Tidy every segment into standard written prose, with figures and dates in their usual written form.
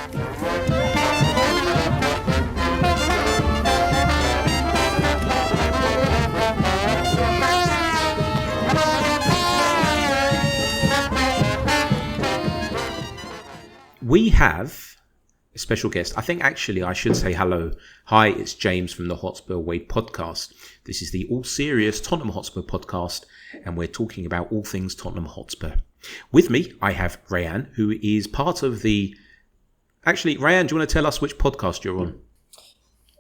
We have a special guest. I think actually I should say hello. Hi, it's James from the Hotspur Way podcast. This is the all serious Tottenham Hotspur podcast, and we're talking about all things Tottenham Hotspur. With me, I have Rayan, who is part of the... Actually, Rayan, do you want to tell us which podcast you're on?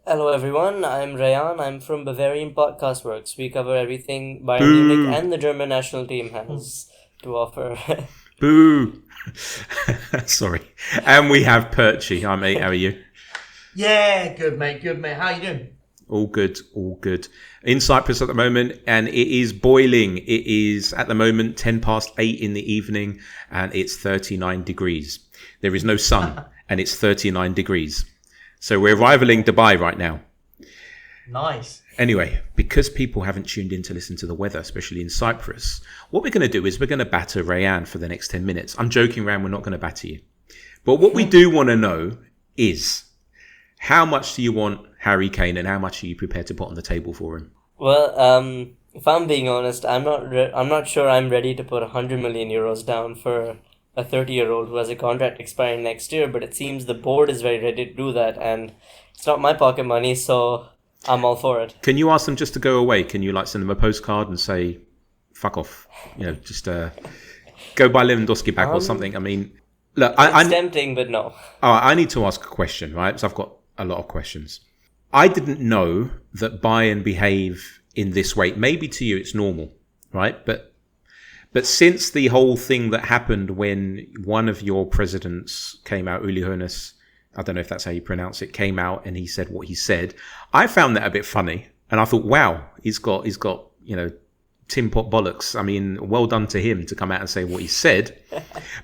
Hello everyone, I'm Rayan. I'm from Bavarian Podcast Works. We cover everything Bayern Munich and the German national team has to offer. Boo! Sorry. And we have Perchy. Hi mate, how are you? Yeah, good mate. How you doing? All good. In Cyprus at the moment, and it is boiling. It is at the moment 8:10 in the evening, and it's 39 degrees. There is no sun, and it's 39 degrees. So we're rivaling Dubai right now. Nice. Anyway, because people haven't tuned in to listen to the weather, especially in Cyprus, what we're going to do is we're going to batter Rayan for the next 10 minutes. I'm joking, Rayan, we're not going to batter you. But what we do want to know is, how much do you want Harry Kane and how much are you prepared to put on the table for him? Well, if I'm being honest, I'm not sure I'm ready to put 100 million euros down for a 30-year-old who has a contract expiring next year, but it seems the board is very ready to do that, and it's not my pocket money, so I'm all for it. Can you ask them just to go away? Can you send them a postcard and say, fuck off? Just go buy Lewandowski back or something. I mean, look, it's tempting, but no. I need to ask a question, right? So I've got a lot of questions. I didn't know that Bayern behave in this way. Maybe to you it's normal, right? But since the whole thing that happened when one of your presidents came out, Uli Hoeneß, I don't know if that's how you pronounce it, came out and he said what he said, I found that a bit funny. And I thought, wow, he's got tin pot bollocks. I mean, well done to him to come out and say what he said.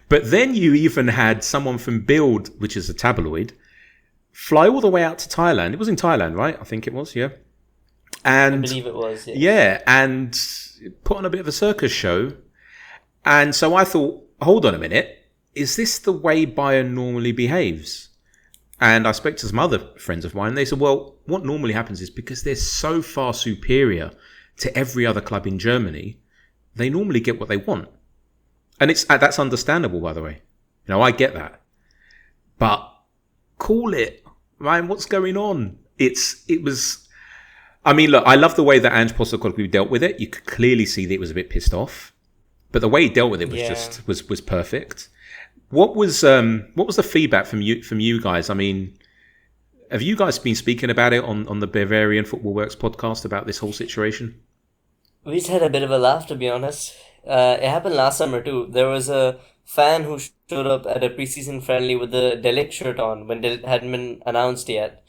But then you even had someone from Bild, which is a tabloid, fly all the way out to Thailand. It was in Thailand, right? I think it was, yeah. And I believe it was, yeah. Yeah, and put on a bit of a circus show. And so I thought, hold on a minute, is this the way Bayern normally behaves? And I spoke to some other friends of mine, and they said, well, what normally happens is because they're so far superior to every other club in Germany, they normally get what they want. And that's understandable, by the way. I get that. But call it, Ryan, what's going on? I mean, look, I love the way that Ange Postecoglou dealt with it. You could clearly see that it was a bit pissed off. But the way he dealt with it was was perfect. What was the feedback from you guys? I mean, have you guys been speaking about it on the Bavarian Football Works podcast about this whole situation? We just had a bit of a laugh, to be honest. It happened last summer too. There was a fan who showed up at a preseason friendly with the De Ligt shirt on when it hadn't been announced yet.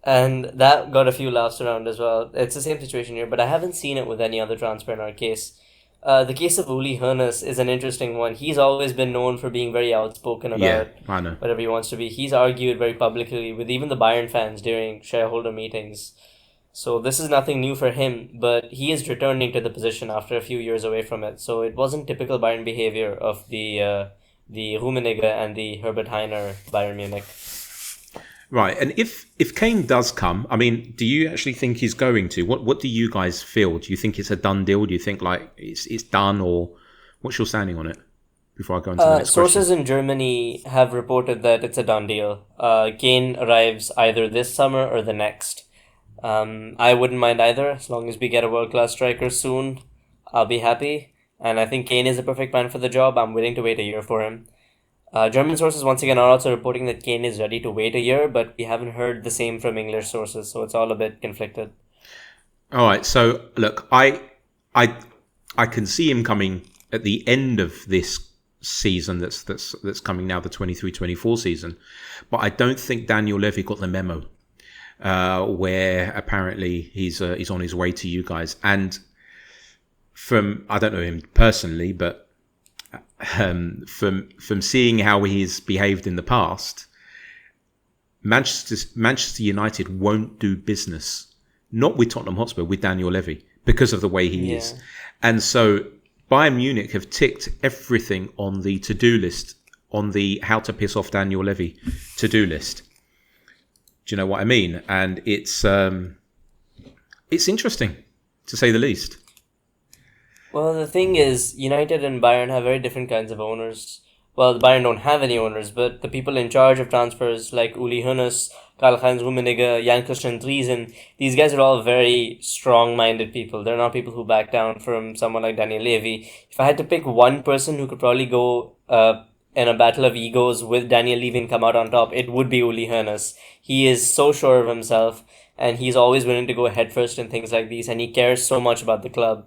And that got a few laughs around as well. It's the same situation here, but I haven't seen it with any other transfer in our case. The case of Uli Hoeneß is an interesting one. He's always been known for being very outspoken about whatever he wants to be. He's argued very publicly with even the Bayern fans during shareholder meetings. So this is nothing new for him, but he is returning to the position after a few years away from it. So it wasn't typical Bayern behavior of the Rummenigge and the Herbert Hainer Bayern Munich. Right, and if Kane does come, I mean, do you actually think he's going to? What do you guys feel? Do you think it's a done deal? Do you think it's done, or what's your standing on it? Before I go into the next sources question. in Germany have reported that it's a done deal. Kane arrives either this summer or the next. I wouldn't mind either, as long as we get a world-class striker soon. I'll be happy, and I think Kane is a perfect man for the job. I'm willing to wait a year for him. German sources once again are also reporting that Kane is ready to wait a year, but we haven't heard the same from English sources, so it's all a bit conflicted. All right, so look, I can see him coming at the end of this season that's coming now, the 23-24 season, but I don't think Daniel Levy got the memo where apparently he's on his way to you guys. And I don't know him personally, but from seeing how he's behaved in the past, Manchester United won't do business, not with Tottenham Hotspur, with Daniel Levy, because of the way he is. And so Bayern Munich have ticked everything on the to-do list, on the how to piss off Daniel Levy to-do list. Do you know what I mean? And it's interesting, to say the least. Well, the thing is, United and Bayern have very different kinds of owners. Well, the Bayern don't have any owners, but the people in charge of transfers like Uli Hoeneß, Karl-Heinz Rummenigge, Jan-Christian Driesen, these guys are all very strong-minded people. They're not people who back down from someone like Daniel Levy. If I had to pick one person who could probably go in a battle of egos with Daniel Levy and come out on top, it would be Uli Hoeneß. He is so sure of himself, and he's always willing to go headfirst in things like these, and he cares so much about the club.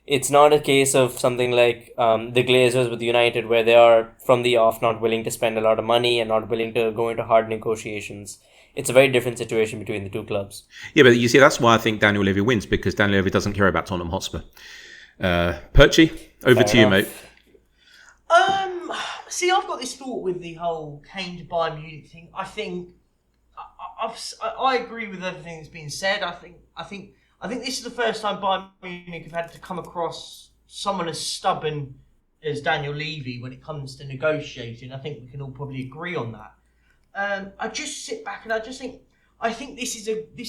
It's not a case of something like the Glazers with United, where they are from the off not willing to spend a lot of money and not willing to go into hard negotiations. It's a very different situation between the two clubs. Yeah, but you see, that's why I think Daniel Levy wins, because Daniel Levy doesn't care about Tottenham Hotspur. Perchy, over to you, mate. See, I've got this thought with the whole Kane to Bayern Munich thing. I think I agree with everything that's been said. I think this is the first time Bayern Munich have had to come across someone as stubborn as Daniel Levy when it comes to negotiating. I think we can all probably agree on that. I just sit back and I think this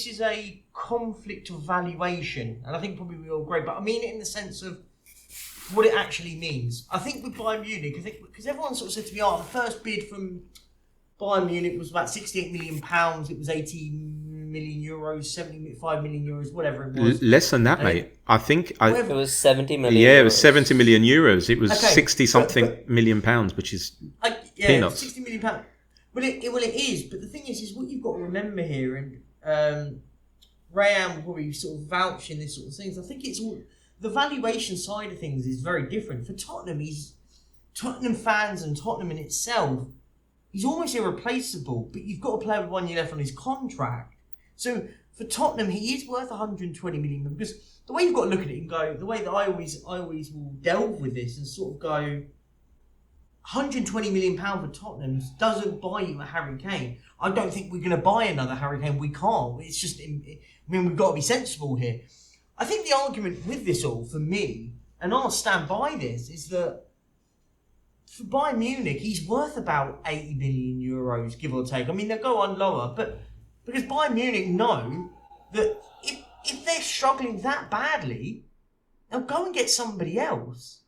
is a conflict of valuation, and I think probably we all agree. But I mean it in the sense of what it actually means. I think with Bayern Munich, because everyone sort of said to me, the first bid from Bayern Munich was about £68 million. It was 80 million euros, 75 million euros, whatever it was. Less than that, mate. I think it was 70 million. Yeah, euros. it was 70 million euros. It was 60-something million pounds, which is peanuts. 60 million pounds. Well, it is. But the thing is what you've got to remember here, and Rayan will probably sort of vouch in this sort of things. I think it's all the valuation side of things is very different for Tottenham. Tottenham fans and Tottenham in itself. He's almost irreplaceable, but you've got a player with 1 year left on his contract. So for Tottenham, he is worth 120 million. Because the way you've got to look at it and go, the way that I always will delve with this and sort of go, 120 million pound for Tottenham doesn't buy you a Harry Kane. I don't think we're going to buy another Harry Kane. We can't. It's just, we've got to be sensible here. I think the argument with this all, for me, and I'll stand by this, is that for Bayern Munich, he's worth about 80 million euros, give or take. I mean, they'll go on lower, but because Bayern Munich know that if they're struggling that badly, they'll go and get somebody else.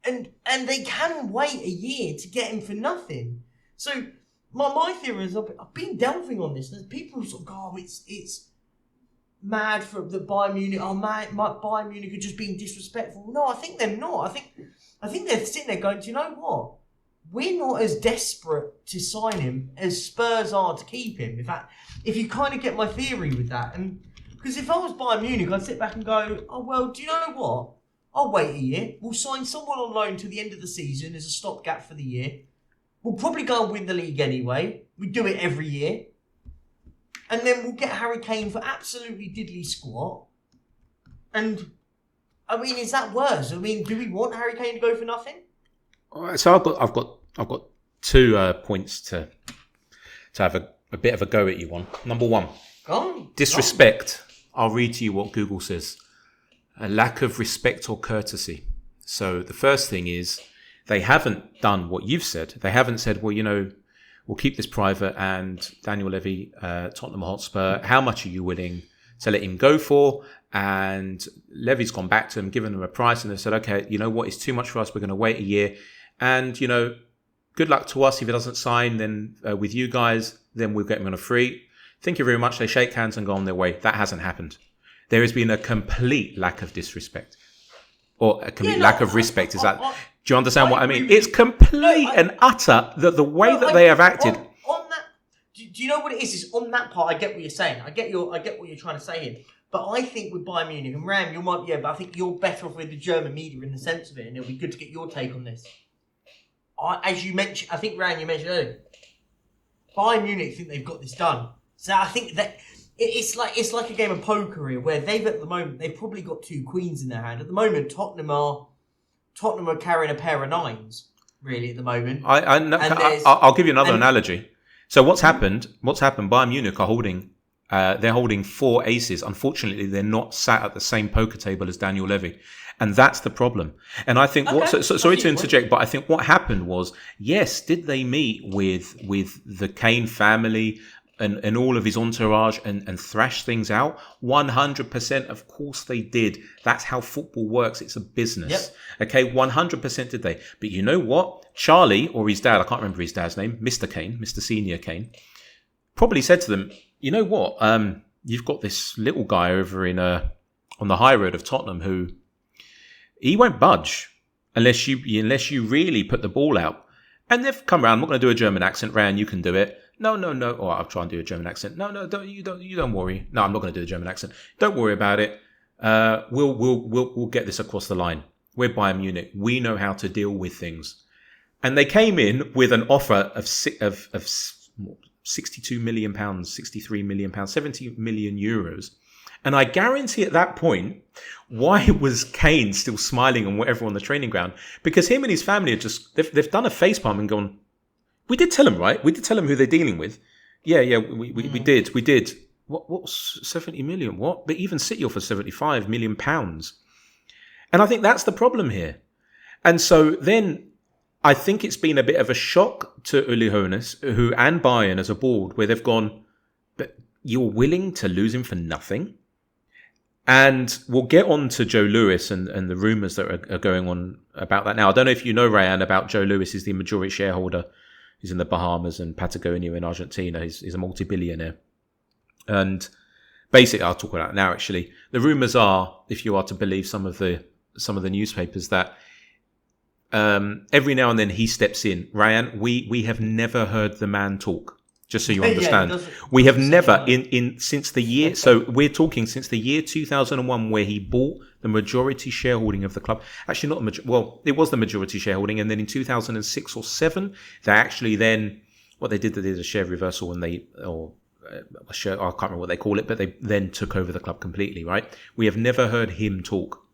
And they can wait a year to get him for nothing. So my theory is, I've been delving on this, and people sort of go, it's mad for the Bayern Munich. Bayern Munich are just being disrespectful. No, I think they're not. I think they're sitting there going, do you know what? We're not as desperate to sign him as Spurs are to keep him. In fact, if you kind of get my theory with that, and because if I was Bayern Munich, I'd sit back and go, oh well, do you know what? I'll wait a year. We'll sign someone on loan to the end of the season as a stopgap for the year. We'll probably go and win the league anyway. We do it every year. And then we'll get Harry Kane for absolutely diddly squat. And, I mean, is that worse? I mean, do we want Harry Kane to go for nothing? So I've got 2 points to have a bit of a go at you on. Number 1, disrespect. I'll read to you what Google says. A lack of respect or courtesy. So the first thing is they haven't done what you've said. They haven't said, well, we'll keep this private, and Daniel Levy, Tottenham Hotspur, how much are you willing to let him go for? And Levy's gone back to them, given them a price, and they said, okay, you know what, it's too much for us. We're going to wait a year. And, good luck to us. If he doesn't sign, then with you guys, then we'll get him on a free. Thank you very much. They shake hands and go on their way. That hasn't happened. There has been a complete lack of disrespect, or a complete lack of respect. Do you understand what I mean? It's complete and utter that the way that they have acted. On that, do you know what it is? Is on that part, I get what you're saying. I get what you're trying to say here. But I think with Bayern Munich, and Ram, you might be, but I think you're better off with the German media in the sense of it, and it'll be good to get your take on this. As you mentioned, I think Ram, you mentioned earlier, Bayern Munich think they've got this done. So I think that it's like a game of poker here, where at the moment they've probably got 2 queens in their hand. At the moment, Tottenham are carrying a pair of 9s, really, at the moment. I'll give you another analogy. So what's happened? Bayern Munich are holding. They're holding 4 aces. Unfortunately, they're not sat at the same poker table as Daniel Levy. And that's the problem. And I think sorry to interject, but I think what happened was, yes, did they meet with the Kane family and all of his entourage and thrash things out? 100%, of course they did. That's how football works. It's a business. Yep. Okay, 100% did they. But you know what? Charlie, or his dad, I can't remember his dad's name, Mr. Kane, Mr. Senior Kane, probably said to them, you know what? You've got this little guy over on the high road of Tottenham who he won't budge unless you really put the ball out. And they've come around. I'm not going to do a German accent. Ryan, you can do it. No. Oh, I'll try and do a German accent. No, don't worry. No, I'm not going to do a German accent. Don't worry about it. We'll get this across the line. We're Bayern Munich. We know how to deal with things. And they came in with an offer of 62 million pounds, 63 million pounds, 70 million euros. And I guarantee at that point, why was Kane still smiling and whatever on the training ground? Because him and his family are they've done a facepalm and gone, we did tell him, right? We did tell him who they're dealing with. Yeah, we did. What's 70 million? What? But even City offer 75 million pounds. And I think that's the problem here. And so then I think it's been a bit of a shock to Uli Hoeneß and Bayern as a board, where they've gone, but you're willing to lose him for nothing? And we'll get on to Joe Lewis and the rumours that are going on about that now. I don't know if you know, Rayan, about Joe Lewis. He's the majority shareholder. He's in the Bahamas and Patagonia in Argentina. He's a multi-billionaire. And basically, I'll talk about that now, actually. The rumours are, if you are to believe some of the newspapers, that every now and then he steps in. Rayan, we have never heard the man talk. Just so you understand, we have never since the year. So we're talking since the year 2001, where he bought the majority shareholding of the club. Actually, it was the majority shareholding, and then in 2006 or 7, they actually then they did a share reversal, and I can't remember what they call it, but they then took over the club completely. Right? We have never heard him talk.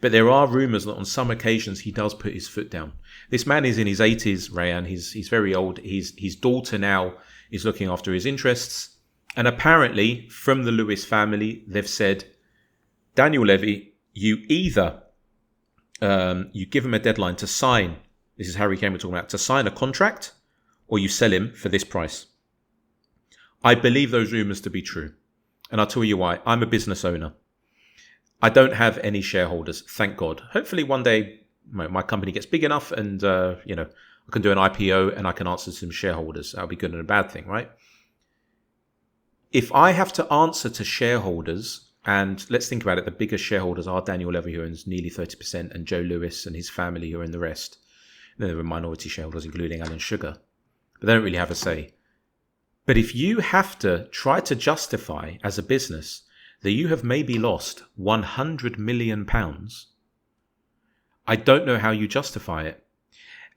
But there are rumours that on some occasions he does put his foot down. This man is in his 80s, Rayan. He's very old. His daughter now is looking after his interests. And apparently, from the Lewis family, they've said, Daniel Levy, you either you give him a deadline to sign, this is Harry Kane we're talking about, to sign a contract, or you sell him for this price. I believe those rumours to be true. And I'll tell you why. I'm a business owner. I don't have any shareholders, thank God. Hopefully one day my company gets big enough and, I can do an IPO and I can answer to some shareholders. That'll be good and a bad thing, right? If I have to answer to shareholders, and let's think about it, the biggest shareholders are Daniel Levy, who owns nearly 30%, and Joe Lewis and his family, who are in the rest. And then there are minority shareholders, including Alan Sugar. But they don't really have a say. But if you have to try to justify as a business that you have maybe lost £100 million, I don't know how you justify it.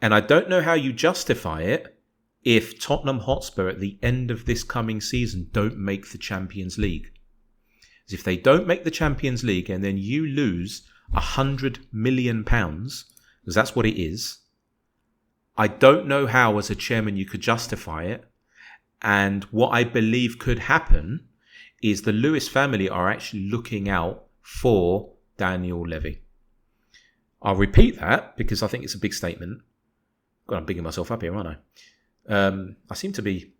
And I don't know how you justify it if Tottenham Hotspur at the end of this coming season don't make the Champions League. As if they don't make the Champions League and then you lose £100 million, because that's what it is, I don't know how as a chairman you could justify it. And what I believe could happen is the Lewis family are actually looking out for Daniel Levy. I'll repeat that because I think it's a big statement. God, I'm bigging myself up here, aren't I? I seem to be,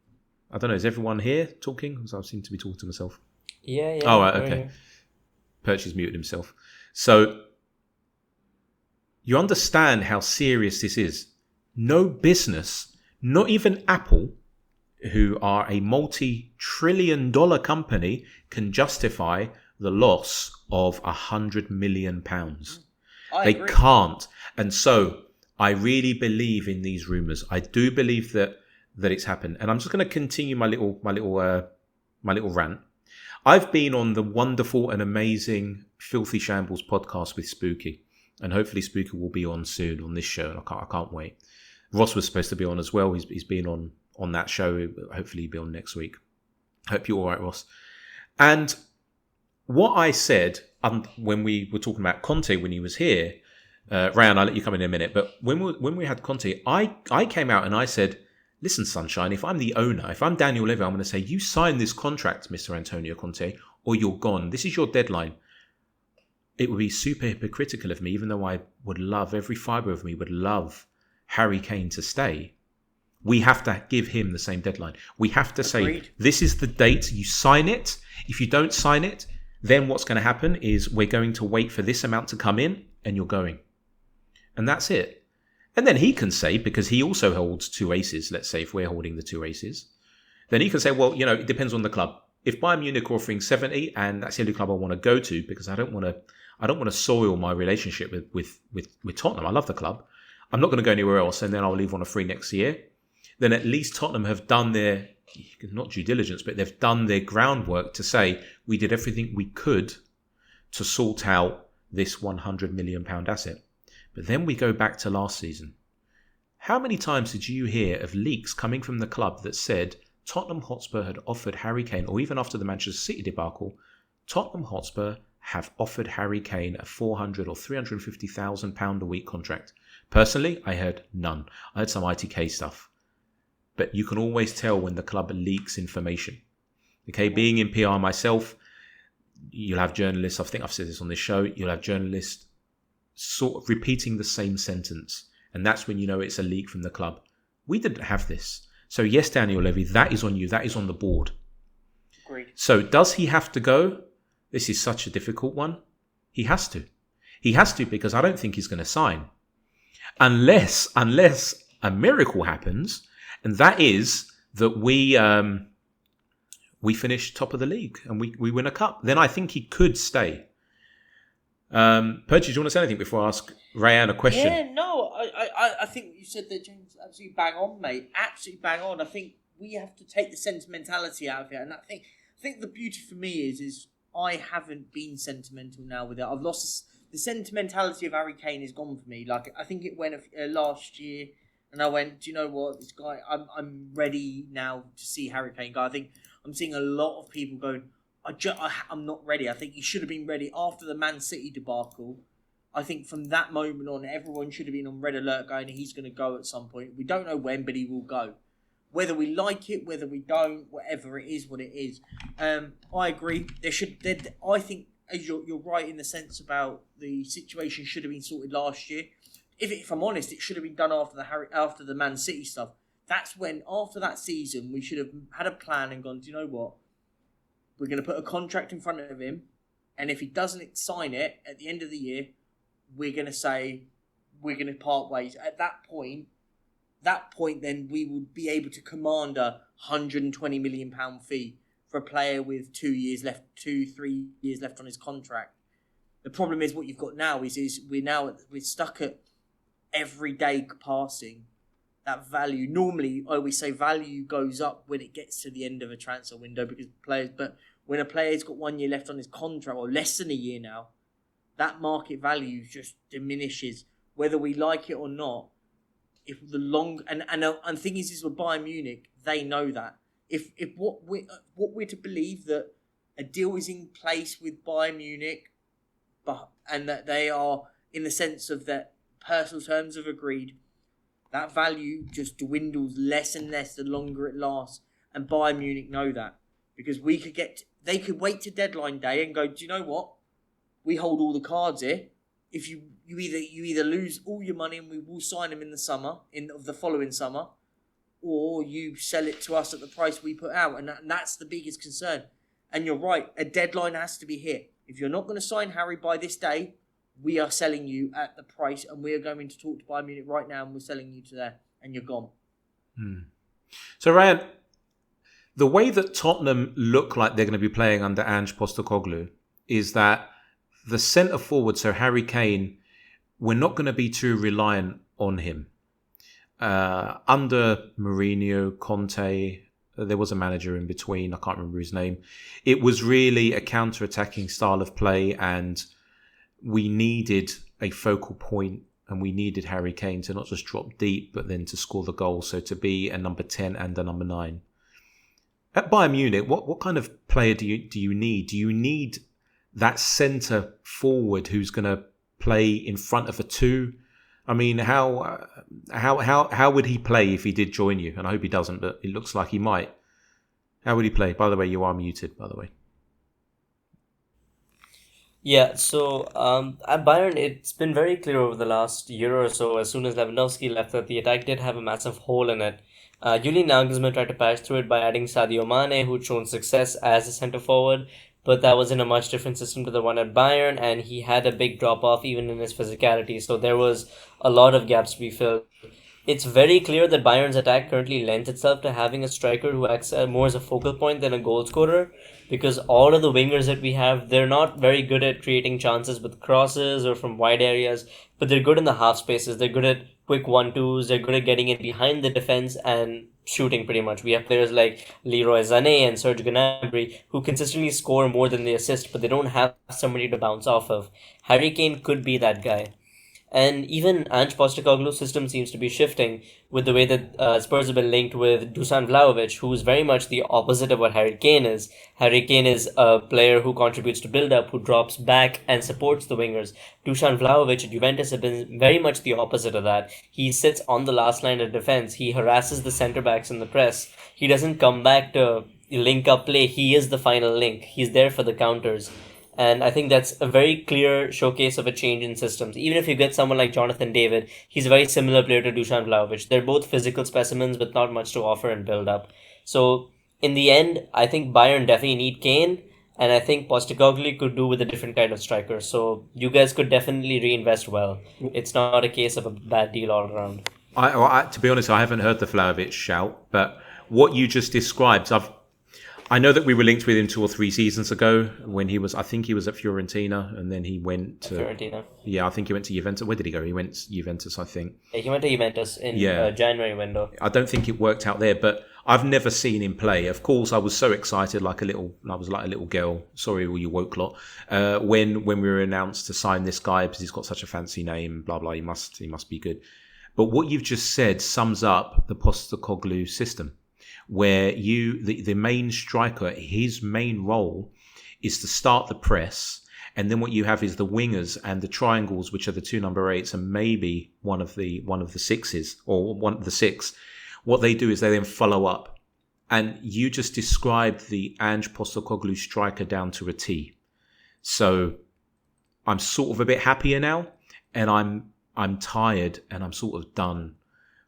I don't know, is everyone here talking? I seem to be talking to myself. Yeah. Oh, right, okay. Perch has muted himself. So, you understand how serious this is. No business, not even Apple, who are a multi-trillion-dollar company, can justify the loss of £100 million. They agree. Can't. And so I really believe in these rumours. I do believe that it's happened. And I'm just going to continue my little rant. I've been on the wonderful and amazing Filthy Shambles podcast with Spooky. And hopefully Spooky will be on soon on this show. And I can't wait. Ross was supposed to be on as well. He's been on that show. Hopefully he'll be on next week. Hope you're all right, Ross. And what I said when we were talking about Conte when he was here, Ryan, I'll let you come in a minute, but when we had Conte, I came out and I said, listen, Sunshine, if I'm the owner, if I'm Daniel Levy, I'm going to say, you sign this contract, Mr. Antonio Conte, or you're gone. This is your deadline. it would be super hypocritical of me, even though I would love, every fibre of me would love Harry Kane to stay. We have to give him the same deadline. We have to Agreed. say, this is the date, you sign it. If you don't sign it, then what's going to happen is we're going to wait for this amount to come in and you're going. And that's it. And then he can say, because he also holds 2 aces, let's say if we're holding the 2 aces, then he can say, well, it depends on the club. If Bayern Munich are offering 70 and that's the only club I want to go to because I don't want to soil my relationship with Tottenham. I love the club. I'm not going to go anywhere else and then I'll leave on a free next year. Then at least Tottenham have done their, not due diligence, but they've done their groundwork to say we did everything we could to sort out this £100 million asset. But then we go back to last season. How many times did you hear of leaks coming from the club that said Tottenham Hotspur had offered Harry Kane, or even after the Manchester City debacle, Tottenham Hotspur have offered Harry Kane a £400,000 or £350,000 a week contract? Personally, I heard none. I heard some ITK stuff. But you can always tell when the club leaks information. Okay, being in PR myself, you'll have journalists, I think I've said this on this show, you'll have journalists sort of repeating the same sentence. And that's when you know it's a leak from the club. We didn't have this. So yes, Daniel Levy, that is on you. That is on the board. Agreed. So does he have to go? This is such a difficult one. He has to. He has to because I don't think he's going to sign. Unless a miracle happens, and that is that we finish top of the league and we win a cup. Then I think he could stay. Purchase, do you want to say anything before I ask Rayan a question? Yeah, no, I think what you said there, James, absolutely bang on, mate. Absolutely bang on. I think we have to take the sentimentality out of it. And I think the beauty for me is I haven't been sentimental now with it. I've lost the sentimentality of Harry Kane is gone for me. Like, I think it went last year and I went, do you know what, this guy, I'm ready now to see Harry Kane go. I think I'm seeing a lot of people going, I'm not ready. I think he should have been ready after the Man City debacle. I think from that moment on, everyone should have been on red alert going, he's going to go at some point. We don't know when, but he will go. Whether we like it, whether we don't, whatever it is, what it is. I agree. I think you're right in the sense about the situation should have been sorted last year. If I'm honest, it should have been done after the Man City stuff. That's when, after that season, we should have had a plan and gone, do you know what? We're going to put a contract in front of him, and if he doesn't sign it at the end of the year, we're going to say we're going to part ways. At that point, then we would be able to command a £120 million fee for a player with 3 years left on his contract. The problem is what you've got now is we're stuck at every day passing. That value, normally I always say value goes up when it gets to the end of a transfer window but when a player's got 1 year left on his contract or less than a year now, that market value just diminishes whether we like it or not. If the long and thing is with Bayern Munich, they know that. If what we're to believe that a deal is in place with Bayern Munich, and that they are in the sense of that personal terms have agreed, that value just dwindles less and less the longer it lasts. And Bayern Munich know that. Because they could wait to deadline day and go, do you know what? We hold all the cards here. If you either lose all your money and we will sign them in the summer, of the following summer, or you sell it to us at the price we put out. And that's the biggest concern. And you're right, a deadline has to be hit. If you're not going to sign Harry by this day, we are selling you at the price, and we are going to talk to Bayern Munich right now, and we're selling you to there, and you're gone. So, Ryan, the way that Tottenham look like they're going to be playing under Ange Postecoglou is that the centre forward, so Harry Kane, we're not going to be too reliant on him. Under Mourinho, Conte, there was a manager in between, I can't remember his name. It was really a counter-attacking style of play, and we needed a focal point, and we needed Harry Kane to not just drop deep, but then to score the goal. So to be a number 10 and a number 9. At Bayern Munich, what kind of player do you need? Do you need that centre forward who's going to play in front of a 2? I mean, how would he play if he did join you? And I hope he doesn't, but it looks like he might. How would he play? By the way, you are muted, by the way. Yeah, so at Bayern, it's been very clear over the last year or so, as soon as Lewandowski left, that the attack did have a massive hole in it. Julian Nagelsmann tried to patch through it by adding Sadio Mane, who'd shown success as a centre forward, but that was in a much different system to the one at Bayern, and he had a big drop off even in his physicality, so there was a lot of gaps to be filled. It's very clear that Bayern's attack currently lends itself to having a striker who acts more as a focal point than a goal scorer, because all of the wingers that we have, they're not very good at creating chances with crosses or from wide areas, but they're good in the half spaces. They're good at quick 1-2s. They're good at getting in behind the defense and shooting pretty much. We have players like Leroy Sané and Serge Gnabry who consistently score more than they assist, but they don't have somebody to bounce off of. Harry Kane could be that guy. And even Ange Postecoglou's system seems to be shifting with the way that Spurs have been linked with Dusan Vlahovic, who is very much the opposite of what Harry Kane is. Harry Kane is a player who contributes to build-up, who drops back and supports the wingers. Dusan Vlahovic at Juventus has been very much the opposite of that. He sits on the last line of defense. He harasses the centre-backs in the press. He doesn't come back to link up play. He is the final link. He's there for the counters. And I think that's a very clear showcase of a change in systems. Even if you get someone like Jonathan David, he's a very similar player to Dusan Vlahovic. They're both physical specimens with not much to offer and build up. So in the end, I think Bayern definitely need Kane, and I think Postecoglou could do with a different kind of striker. So you guys could definitely reinvest well. It's not a case of a bad deal all around. To be honest, I haven't heard the Vlahovic shout, but what you just described, I know that we were linked with him 2 or 3 seasons ago when I think he was at Fiorentina, and then he went to Fiorentina. Yeah, I think he went to Juventus. Where did he go? He went to Juventus, I think. Yeah, he went to Juventus in January window. I don't think it worked out there, but I've never seen him play. Of course, I was so excited, I was like a little girl. Sorry, all you woke lot. When we were announced to sign this guy because he's got such a fancy name, blah blah. He must be good. But what you've just said sums up the Postecoglou system, where the main striker, his main role is to start the press, and then what you have is the wingers and the triangles, which are the 2 number 8s and maybe one of the 6s or one of the 6. What they do is they then follow up, and you just described the Ange Postecoglou striker down to a T. So I'm sort of a bit happier now, and I'm tired, and I'm sort of done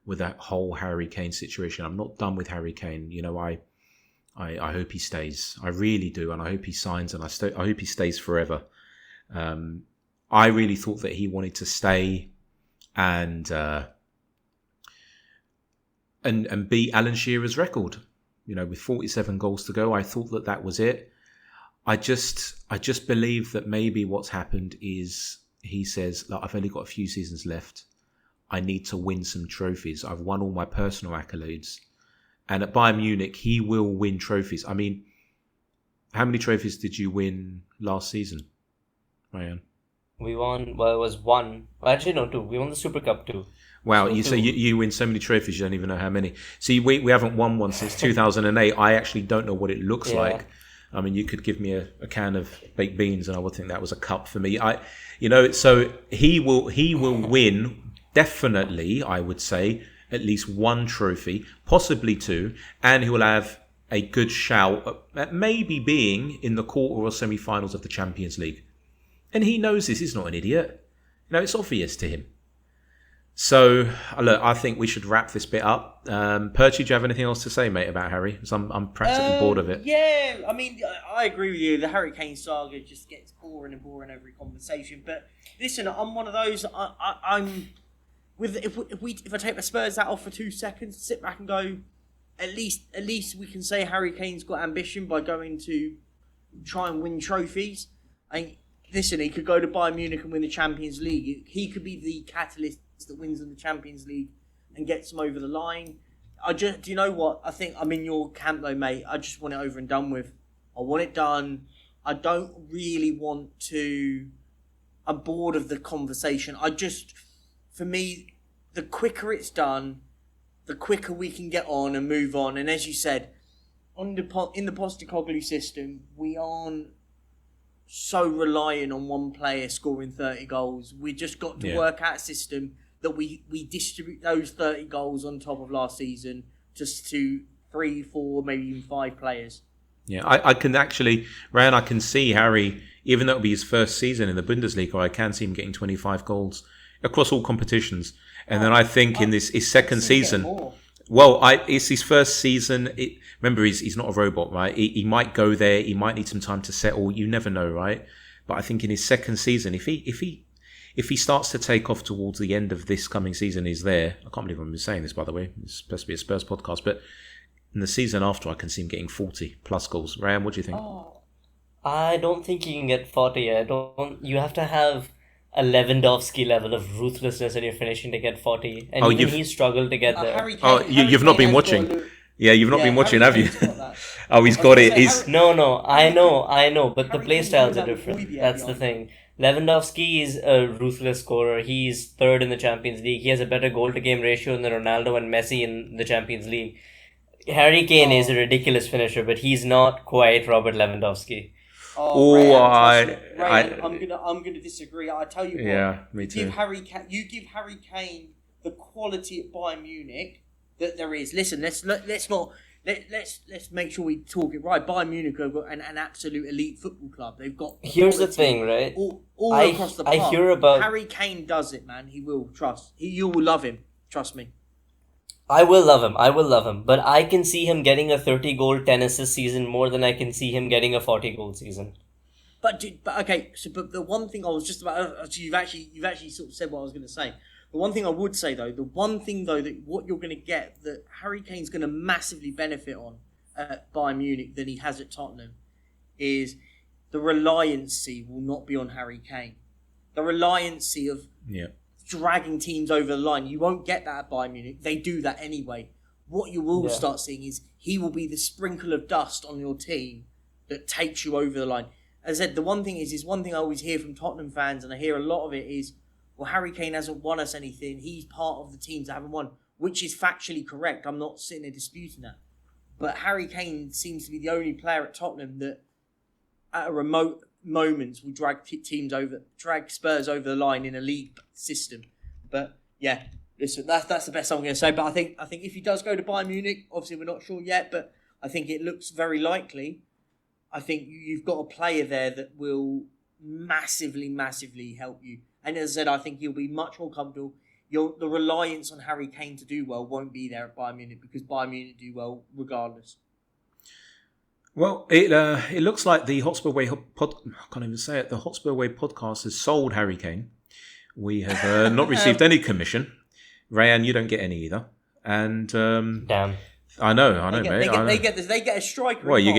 with that whole Harry Kane situation. I'm not done with Harry Kane. You know, I hope he stays. I really do, and I hope he signs, and I hope he stays forever. I really thought that he wanted to stay and beat Alan Shearer's record. You know, with 47 goals to go, I thought that was it. I just believe that maybe what's happened is he says, "Look, I've only got a few seasons left. I need to win some trophies. I've won all my personal accolades." And at Bayern Munich, he will win trophies. I mean, how many trophies did you win last season, Ryan? We won, well, it was 1. Well, actually, no, 2. We won the Super Cup 2. Wow, So you say 2. you win so many trophies, you don't even know how many. See, we haven't won one since 2008. I actually don't know what it looks Yeah. like. I mean, you could give me a can of baked beans and I would think that was a cup for me. So he will win, definitely, I would say, at least 1 trophy, possibly 2, and he will have a good shout at maybe being in the quarter or semi-finals of the Champions League. And he knows this. He's not an idiot. You know, it's obvious to him. So, look, I think we should wrap this bit up. Percy, do you have anything else to say, mate, about Harry? Because I'm practically bored of it. Yeah, I mean, I agree with you. The Harry Kane saga just gets boring and boring every conversation. But listen, I'm one of those. I'm with if I take the Spurs hat off for 2 seconds, sit back and go, at least we can say Harry Kane's got ambition by going to try and win trophies. Listen, he could go to Bayern Munich and win the Champions League. He could be the catalyst that wins in the Champions League and gets them over the line. Do you know what? I think I'm in your camp though, mate. I just want it over and done with. I want it done. I don't really want to. I'm bored of the conversation. For me, the quicker it's done, the quicker we can get on and move on. And as you said, in the Postecoglou system, we aren't so reliant on one player scoring 30 goals. We just got to work out a system that we distribute those 30 goals on top of last season just to 3, 4, maybe even 5 players. Yeah, I can actually, Ryan, I can see Harry, even though it'll be his first season in the Bundesliga, I can see him getting 25 goals across all competitions. And then I think in this his second season, it's his first season. Remember, he's not a robot, right? He might go there. He might need some time to settle. You never know, right? But I think in his second season, if he starts to take off towards the end of this coming season, he's there. I can't believe I'm saying this, by the way. It's supposed to be a Spurs podcast, but in the season after, I can see him getting 40 plus goals. Ryan, what do you think? I don't think you can get 40. You have to have a Lewandowski level of ruthlessness in your finishing to get 40. And even he struggled to get there. You've not been watching. Yeah, you've not been watching, have you? He's got it. No, I know, but the play styles are different. That's the thing. Lewandowski is a ruthless scorer. He's third in the Champions League. He has a better goal-to-game ratio than Ronaldo and Messi in the Champions League. Harry Kane is a ridiculous finisher, but he's not quite Robert Lewandowski. Ryan, I'm gonna disagree. I tell you what. Yeah, me too. You give Harry Kane the quality at Bayern Munich that there is. Listen, let's make sure we talk it right. Bayern Munich have got an absolute elite football club. They've got. Here's the thing, right? All across the park. I hear about Harry Kane does it, man. He will you will love him. Trust me. I will love him. But I can see him getting a 30-goal, 10-assist season more than I can see him getting a 40-goal season. But the one thing I was just about, you've actually sort of said what I was going to say. The one thing I would say though, that what you're going to get that Harry Kane's going to massively benefit on at Bayern Munich than he has at Tottenham is the reliancy will not be on Harry Kane. The reliancy of dragging teams over the line. You won't get that at Bayern Munich. They do that anyway. What you will start seeing is he will be the sprinkle of dust on your team that takes you over the line. As I said, the one thing I always hear from Tottenham fans, and I hear a lot of it is, well, Harry Kane hasn't won us anything. He's part of the teams that haven't won, which is factually correct. I'm not sitting there disputing that. But Harry Kane seems to be the only player at Tottenham that at a remote moments will drag Spurs over the line in a league system. But yeah, listen, that's the best I'm going to say. But I think if he does go to Bayern Munich, obviously we're not sure yet, but I think it looks very likely. I think you've got a player there that will massively, massively help you. And as I said, I think he'll be much more comfortable. The reliance on Harry Kane to do well won't be there at Bayern Munich because Bayern Munich do well regardless. Well, it looks like the Hotspur Way the Hotspur Way podcast has sold Harry Kane. We have not received any commission. Rayan, you don't get any either. And damn, I know, mate. They get a striker. Well, you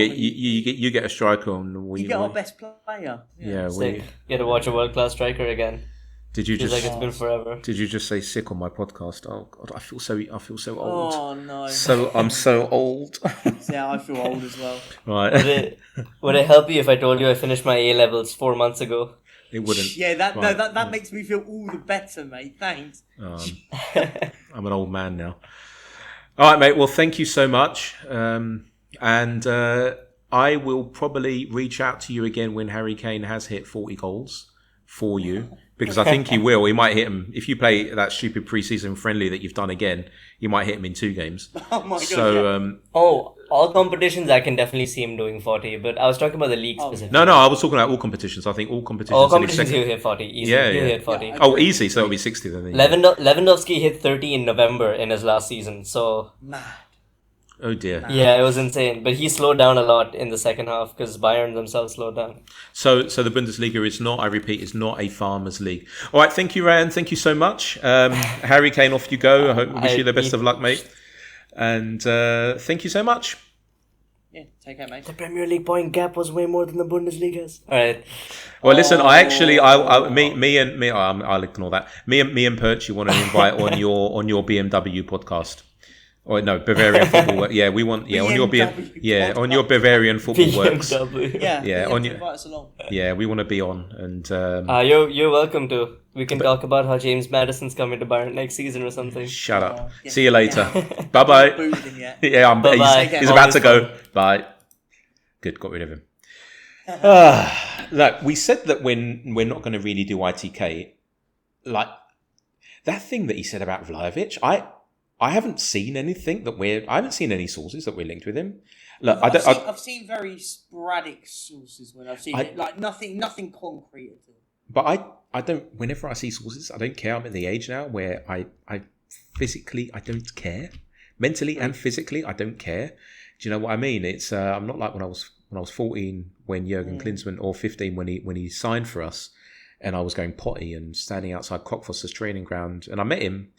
get a striker, and you get our best player. Yeah, you get to watch a world-class striker again. Did you just? Like it's been forever. Did you just say sick on my podcast? Oh God, I feel so old. Oh no. I'm so old. Yeah, I feel old as well. Right. Would it help you if I told you I finished my A levels 4 months ago? It wouldn't. Yeah, that makes me feel all the better, mate. Thanks. I'm an old man now. All right, mate. Well, thank you so much. And I will probably reach out to you again when Harry Kane has hit 40 goals for you. Because I think he will. He might hit him. If you play that stupid preseason friendly that you've done again, you might hit him in 2 games. Oh my God. So, all competitions I can definitely see him doing 40, but I was talking about the league specifically. No, I was talking about all competitions. I think all competitions. All competitions he'll hit 40. Easy. Yeah, he'll hit 40. Oh, easy. So it'll be 60 then. Lewandowski hit 30 in November in his last season, so... Mad. Oh dear. Yeah, it was insane. But he slowed down a lot in the second half because Bayern themselves slowed down. So the Bundesliga is not, I repeat, is not a farmers' league. All right, thank you, Ryan. Thank you so much. Harry Kane, off you go. I wish you the best of luck, mate. And thank you so much. Yeah, take care, mate. The Premier League point gap was way more than the Bundesliga's. All right. Well, listen, I'll ignore that. Me and Perch, you want to invite on your BMW podcast. Or no, Bavarian football. Yeah, we want on your on your Bavarian football works. Invite us along. Yeah, we want to be on, and you're welcome to. We can talk about how James Maddison's coming to Bayern next season or something. Shut up. See you later. Bye bye. He's about to go. Bye. Good, got rid of him. Look, we said that we're not going to really do ITK. Like that thing that he said about Vlahovic, I haven't seen anything I haven't seen any sources that we're linked with him. Look, I've seen very sporadic sources when I've seen it, like nothing concrete at all. But I don't. Whenever I see sources, I don't care. I'm at the age now where I physically I don't care. Mentally and physically, I don't care. Do you know what I mean? It's I'm not like when I was 14 when Jurgen Klinsmann, or 15 when he signed for us, and I was going potty and standing outside Cockfosters training ground, and I met him,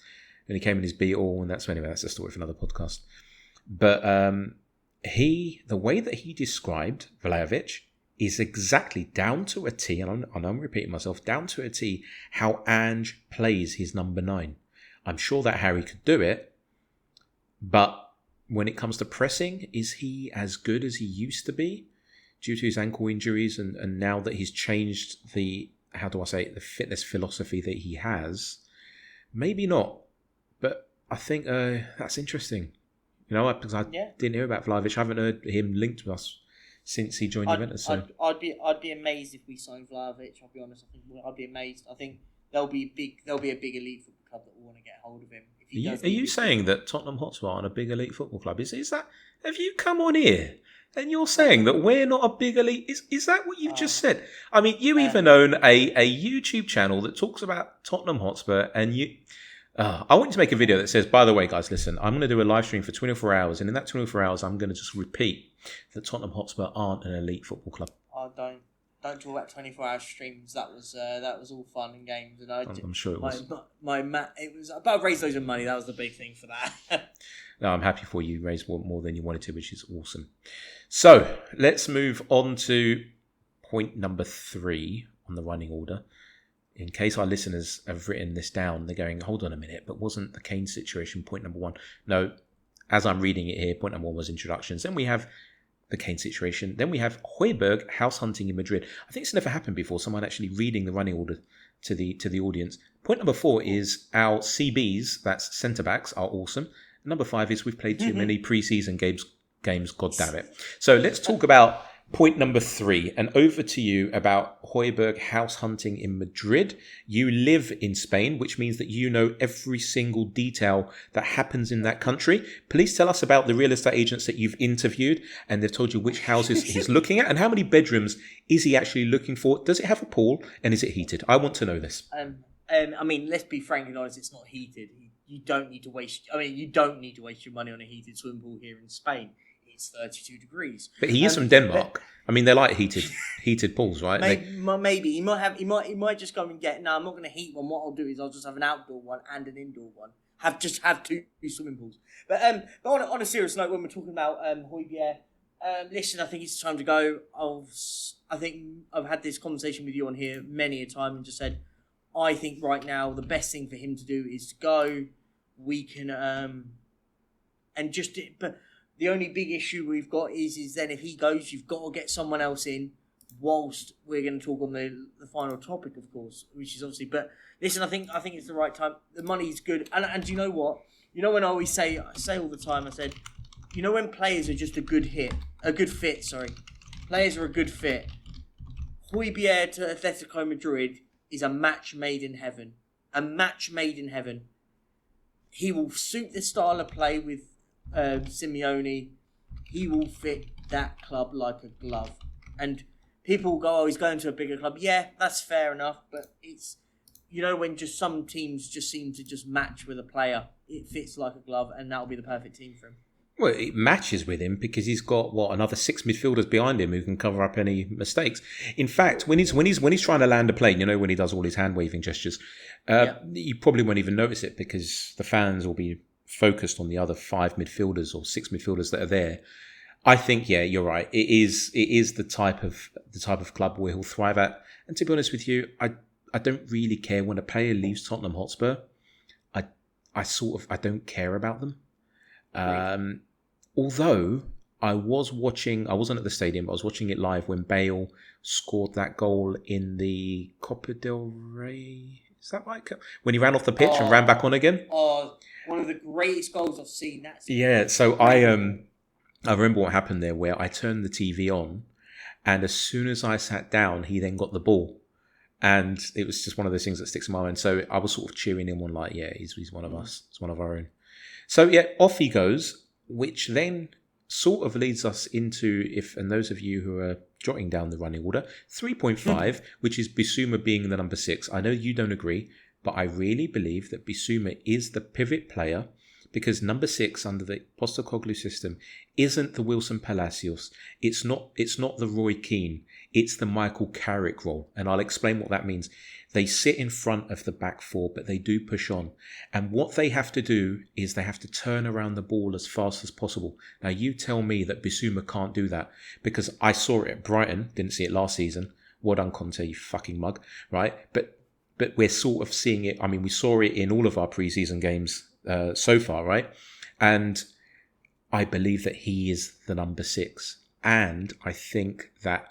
and he came in his Beetle, and that's a story for another podcast. But the way that he described Vlahovic is exactly down to a T, and I'm repeating myself, down to a T, how Ange plays his number 9. I'm sure that Harry could do it, but when it comes to pressing, is he as good as he used to be due to his ankle injuries, and now that he's changed the fitness philosophy that he has? Maybe not, but I think that's interesting. You know, because I didn't hear about Vlahovic. I haven't heard him linked with us since he joined Juventus. So. I'd be amazed if we signed Vlahovic. I'll be honest. I'd be amazed. I think there'll be a big elite football club that will want to get hold of him. Are you saying that Tottenham Hotspur aren't a big elite football club? Is that? Have you come on here and you're saying that we're not a big elite? Is that what you've just said? I mean, you even own a YouTube channel that talks about Tottenham Hotspur, and you. I want you to make a video that says, by the way, guys, listen, I'm going to do a live stream for 24 hours, and in that 24 hours, I'm going to just repeat that Tottenham Hotspur aren't an elite football club. Oh, don't talk about 24-hour streams. That was all fun and games, and I'm sure it was. It was about to raise loads of money. That was the big thing for that. No, I'm happy for you. You raised more than you wanted to, which is awesome. So let's move on to point number 3 on the running order. In case our listeners have written this down, they're going, hold on a minute, but wasn't the Kane situation point number 1? No, as I'm reading it here, point number 1 was introductions. Then we have the Kane situation. Then we have Hojbjerg house hunting in Madrid. I think it's never happened before, someone actually reading the running order to the audience. Point number 4 is our CBs, that's centre-backs, are awesome. Number 5 is we've played too many preseason games, god damn it. So let's talk about point number 3, and over to you about Hojbjerg house hunting in Madrid. You live in Spain, which means that you know every single detail that happens in that country. Please tell us about the real estate agents that you've interviewed, and they've told you which houses he's looking at, and how many bedrooms is he actually looking for? Does it have a pool, and is it heated? I want to know this. I mean, let's be frank and honest, it's not heated. You don't need to waste your money on a heated swimming pool here in Spain. It's 32 degrees. But he is from Denmark. I mean, they're like heated pools, right? Maybe he might just go and get. No, I'm not going to heat one. What I'll do is I'll just have an outdoor one and an indoor one. Have two swimming pools. But on a serious note, when we're talking about Hojbjerg, listen, I think it's time to go. I think I've had this conversation with you on here many a time and just said, I think right now the best thing for him to do is to go. We can but the only big issue we've got is then if he goes, you've got to get someone else in. Whilst we're going to talk on the final topic, of course, which is obviously. But listen, I think it's the right time. The money's good, and you know what? You know when I always say all the time. I said, you know when players are just a good fit. Players are a good fit. Hojbjerg to Athletico Madrid is a match made in heaven. He will suit the style of play with Simeone. He will fit that club like a glove. And people go, he's going to a bigger club. Yeah, that's fair enough. But it's, when just some teams just seem to just match with a player, it fits like a glove, and that'll be the perfect team for him. Well, it matches with him because he's got another 6 midfielders behind him who can cover up any mistakes. In fact, when he's trying to land a plane, when he does all his hand waving gestures, you probably won't even notice it because the fans will be focused on the other 5 midfielders or 6 midfielders that are there. I think, you're right. It is the type of club where he'll thrive at. And to be honest with you, I don't really care when a player leaves Tottenham Hotspur. I don't care about them. Although I wasn't at the stadium, but I was watching it live when Bale scored that goal in the Copa del Rey. Is that right? When he ran off the pitch and ran back on again? One of the greatest goals I've seen. So I remember what happened there where I turned the TV on, and as soon as I sat down, he then got the ball. And it was just one of those things that sticks in my mind. So I was sort of cheering him on like, he's one of us. He's one of our own. So yeah, off he goes, which then sort of leads us into, and those of you who are jotting down the running order, 3.5, which is Bissouma being the number 6. I know you don't agree, but I really believe that Bissouma is the pivot player, because number 6 under the Postecoglou system isn't the Wilson Palacios. It's not the Roy Keane. It's the Michael Carrick role. And I'll explain what that means. They sit in front of the back four, but they do push on. And what they have to do is they have to turn around the ball as fast as possible. Now, you tell me that Bissouma can't do that, because I saw it at Brighton, didn't see it last season. Well done, Conte, you fucking mug, right? But we're sort of seeing it. I mean, we saw it in all of our preseason games so far, right? And I believe that he is the number 6. And I think that,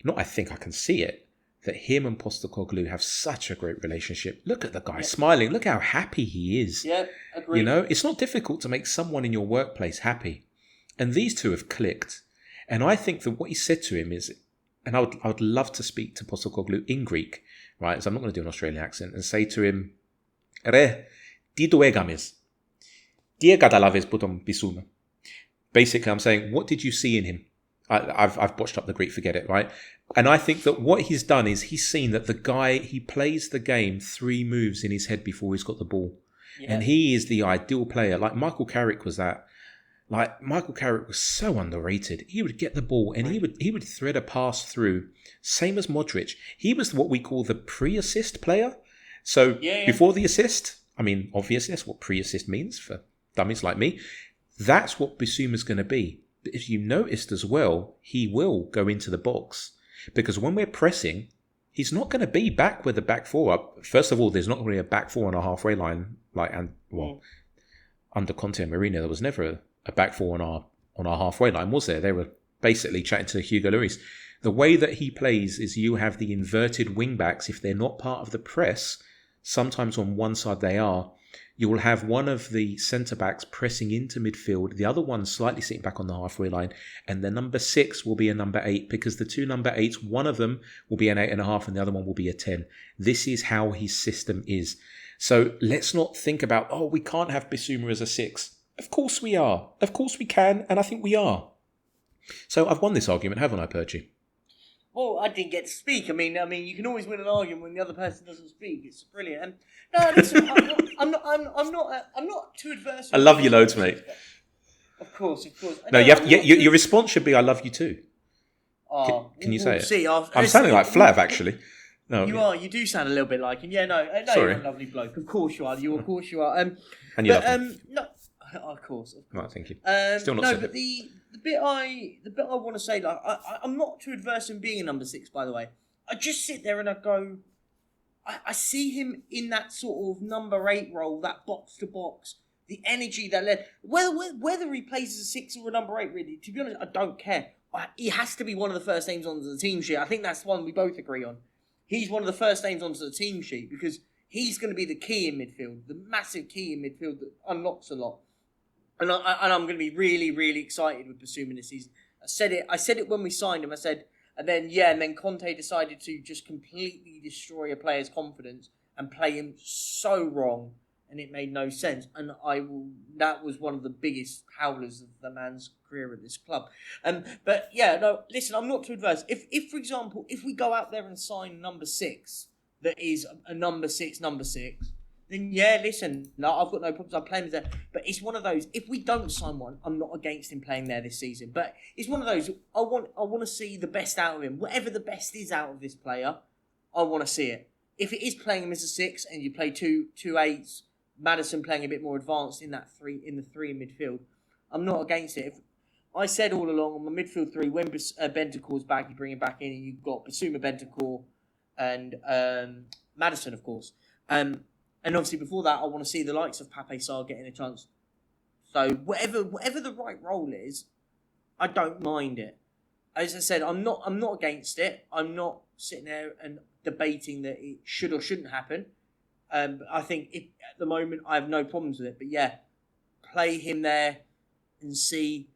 I can see it, that him and Postecoglou have such a great relationship. Look at the guy smiling. Look how happy he is. Yeah, agreed. You know, it's not difficult to make someone in your workplace happy. And these two have clicked. And I think that what he said to him is, and I would love to speak to Postecoglou in Greek, right? So I'm not going to do an Australian accent, and say to him, Re, τι του έκαμες? Τι καταλάβες που τον Bissouma? Basically, I'm saying, what did you see in him? I've botched up the Greek, forget it, right? And I think that what he's done is he's seen that the guy, he plays the game 3 moves in his head before he's got the ball. Yeah. And he is the ideal player. Like Michael Carrick was that. Like Michael Carrick was so underrated. He would get the ball and he would thread a pass through. Same as Modric. He was what we call the pre-assist player. So before the assist, I mean, obviously that's what pre-assist means for dummies like me. That's what Bissouma's going to be. But if you noticed as well, he will go into the box. Because when we're pressing, he's not going to be back with the back four up. First of all, there's not going to be a back four on a halfway line. Under Conte and Mourinho, there was never a back four on our halfway line, was there? They were basically chatting to Hugo Lloris. The way that he plays is you have the inverted wing backs. If they're not part of the press, sometimes on one side they are, you will have one of the centre-backs pressing into midfield, the other one slightly sitting back on the halfway line, and the number 6 will be a number 8, because the 2 number 8s, one of them will be an 8.5 and the other one will be a 10. This is how his system is. So let's not think about, we can't have Bissouma as a 6. Of course we are. Of course we can, and I think we are. So I've won this argument, haven't I, Perchi? Well, I didn't get to speak. I mean, you can always win an argument when the other person doesn't speak. It's brilliant. And no, listen, I'm not too adverse. I love you loads, mate. Of course. No, your response should be, "I love you too." Can you say it? See, I'm sounding like Flav, actually. No, you are. You do sound a little bit like him. Yeah, no, sorry. You're a lovely bloke. Of course you are. Of course you are. And you love me. No, of course. Right, thank you. Still not. No, but the bit I want to say, like, I'm not too adverse in being a number 6. By the way, I just sit there and I go, I see him in that sort of number 8 role, that box to box, the energy that led. Whether he plays as a 6 or a number 8, really, to be honest, I don't care. He has to be one of the first names onto the team sheet. I think that's one we both agree on. He's one of the first names onto the team sheet because he's going to be the key in midfield, the massive key in midfield that unlocks a lot. And I'm going to be really, really excited with Bissouma this season. I said it when we signed him. I said, and then Conte decided to just completely destroy a player's confidence and play him so wrong, and it made no sense. And that was one of the biggest howlers of the man's career at this club. But yeah, no, listen, I'm not too adverse. If for example, if we go out there and sign number 6, that is a number 6, then yeah, listen, no, I've got no problems. I'm playing with that. But it's one of those, if we don't sign one, I'm not against him playing there this season. But it's one of those, I want to see the best out of him. Whatever the best is out of this player, I want to see it. If it is playing him as a 6 and you play two 8s, Maddison playing a bit more advanced in the 3 in midfield, I'm not against it. I said all along on the midfield 3, when Bentancur's back, you bring him back in and you've got Bissouma, Bentancur and Maddison, of course. And obviously before that, I want to see the likes of Pape Sarr getting a chance. So whatever the right role is, I don't mind it. As I said, I'm not against it. I'm not sitting there and debating that it should or shouldn't happen. I think at the moment I have no problems with it. But yeah, play him there and see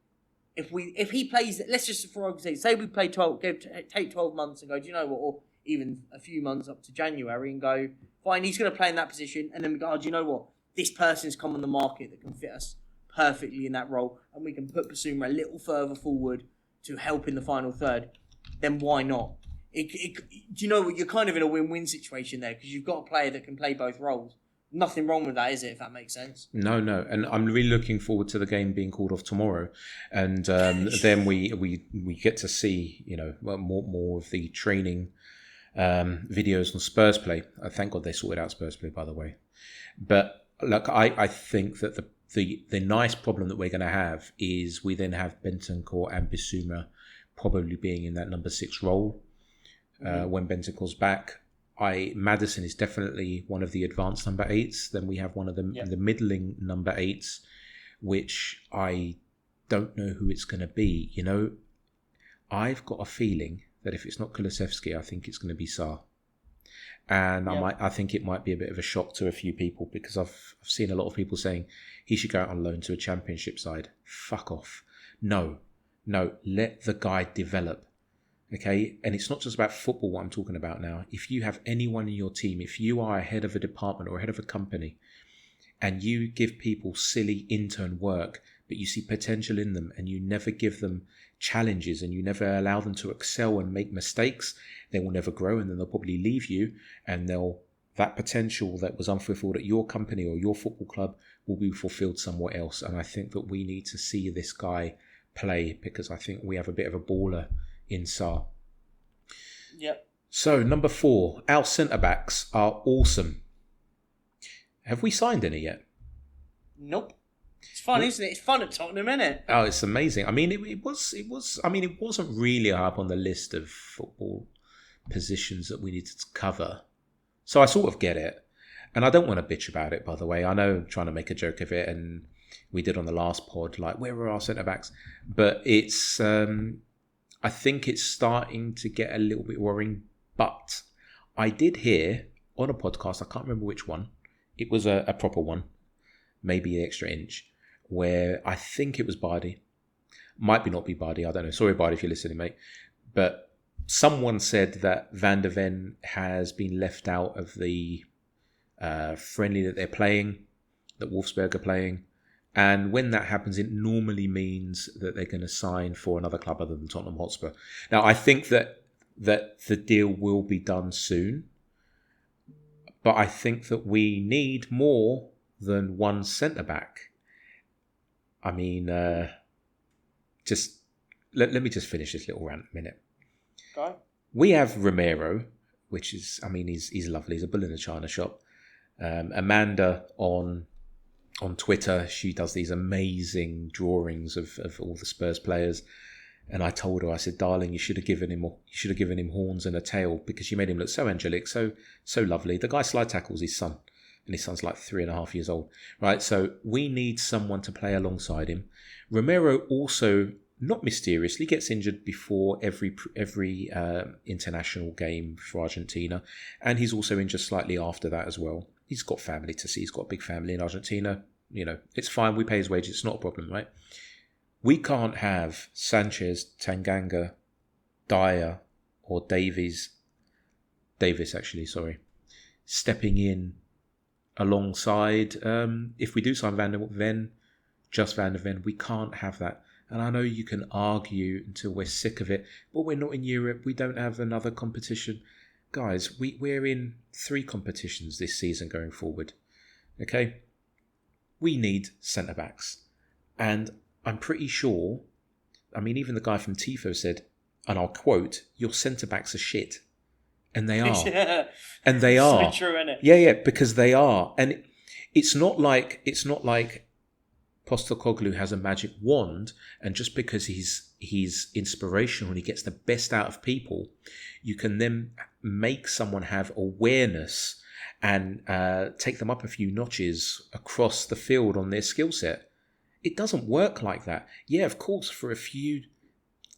if he plays. Let's just, for argument's sake, say we play 12, take 12 months and go, do you know what? Or even a few months up to January and go, fine, he's going to play in that position. And then we go, do you know what? This person's come on the market that can fit us perfectly in that role, and we can put Basuma a little further forward to help in the final third, then why not? Do you know what? You're kind of in a win-win situation there because you've got a player that can play both roles. Nothing wrong with that, is it? If that makes sense. No, and I'm really looking forward to the game being called off tomorrow, and then we get to see more of the training videos on Spurs play. Thank God they sorted out Spurs play, by the way. But look, I think that the nice problem that we're going to have is we then have Bentancur and Bissouma probably being in that number 6 role when Bentancur's back. Maddison is definitely one of the advanced number 8s. Then we have one of the middling number 8s, which I don't know who it's going to be. I've got a feeling that if it's not Kulusevski, I think it's going to be Sarr. And I think it might be a bit of a shock to a few people because I've seen a lot of people saying he should go out on loan to a championship side. Fuck off. No, let the guy develop. Okay, and it's not just about football what I'm talking about now. If you have anyone in your team, if you are a head of a department or a head of a company and you give people silly intern work, but you see potential in them and you never give them challenges and you never allow them to excel and make mistakes, they will never grow and then they'll probably leave you, and that potential that was unfulfilled at your company or your football club will be fulfilled somewhere else. And I think that we need to see this guy play because I think we have a bit of a baller in Sarr. Yep. So, number 4, our centre-backs are awesome. Have we signed any yet? Nope. It's fun, isn't it? It's fun at Tottenham, isn't it? Oh, it's amazing. I mean, it was. I mean, it wasn't really up on the list of football positions that we needed to cover. So I sort of get it. And I don't want to bitch about it, by the way. I know I'm trying to make a joke of it, and we did on the last pod, like, where were our centre-backs? But it's... I think it's starting to get a little bit worrying, but I did hear on a podcast, I can't remember which one, it was a proper one, maybe an extra inch, where I think it was Bardi, might be not be Bardi, I don't know, sorry Bardi if you're listening, mate, but someone said that Van der Ven has been left out of the friendly that they're playing, that Wolfsburg are playing. And when that happens, it normally means that they're going to sign for another club other than Tottenham Hotspur. Now, I think that the deal will be done soon. But I think that we need more than one centre-back. I mean, just let me just finish this little rant a minute. Go. We have Romero, which is, I mean, he's lovely. He's a bull in a china shop. Amanda on Twitter, she does these amazing drawings of all the Spurs players, and I told her, I said, darling, you should have given him horns and a tail because you made him look so angelic, so lovely. The guy slide tackles his son, and his son's like 3.5 years old, right? So we need someone to play alongside him. Romero also, not mysteriously, gets injured before every international game for Argentina, and he's also injured slightly after that as well. He's got family to see. He's got a big family in Argentina. It's fine. We pay his wages. It's not a problem, right? We can't have Sanchez, Tanganga, Dyer, or Davis, stepping in alongside. If we do sign Van der Ven, we can't have that. And I know you can argue until we're sick of it, but we're not in Europe. We don't have another competition. Guys, we're in 3 competitions this season going forward. Okay? We need centre-backs. And I'm pretty sure, I mean, even the guy from Tifo said, and I'll quote, your centre-backs are shit. And they are. Yeah. And they are. So true, isn't it? Yeah, because they are. And it's not like Postecoglou has a magic wand, and just because he's inspirational and he gets the best out of people, you can then make someone have awareness and take them up a few notches across the field on their skill set. It doesn't work like that. Yeah, of course, for a few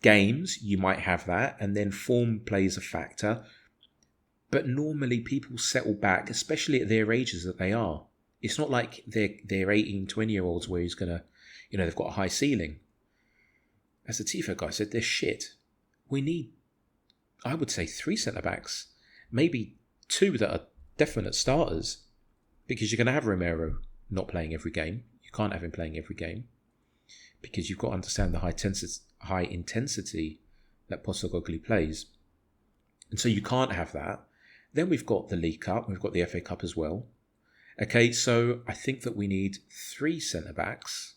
games you might have that, and then form plays a factor. But normally people settle back, especially at their ages that they are. It's not like they're 18, 20-year-olds where he's going to, they've got a high ceiling. As the Tifo guy said, they're shit. We need, I would say, 3 centre-backs. Maybe 2 that are definite starters. Because you're going to have Romero not playing every game. You can't have him playing every game because you've got to understand the high intensity that Postecoglou plays. And so you can't have that. Then we've got the League Cup. We've got the FA Cup as well. Okay, so I think that we need 3 centre-backs.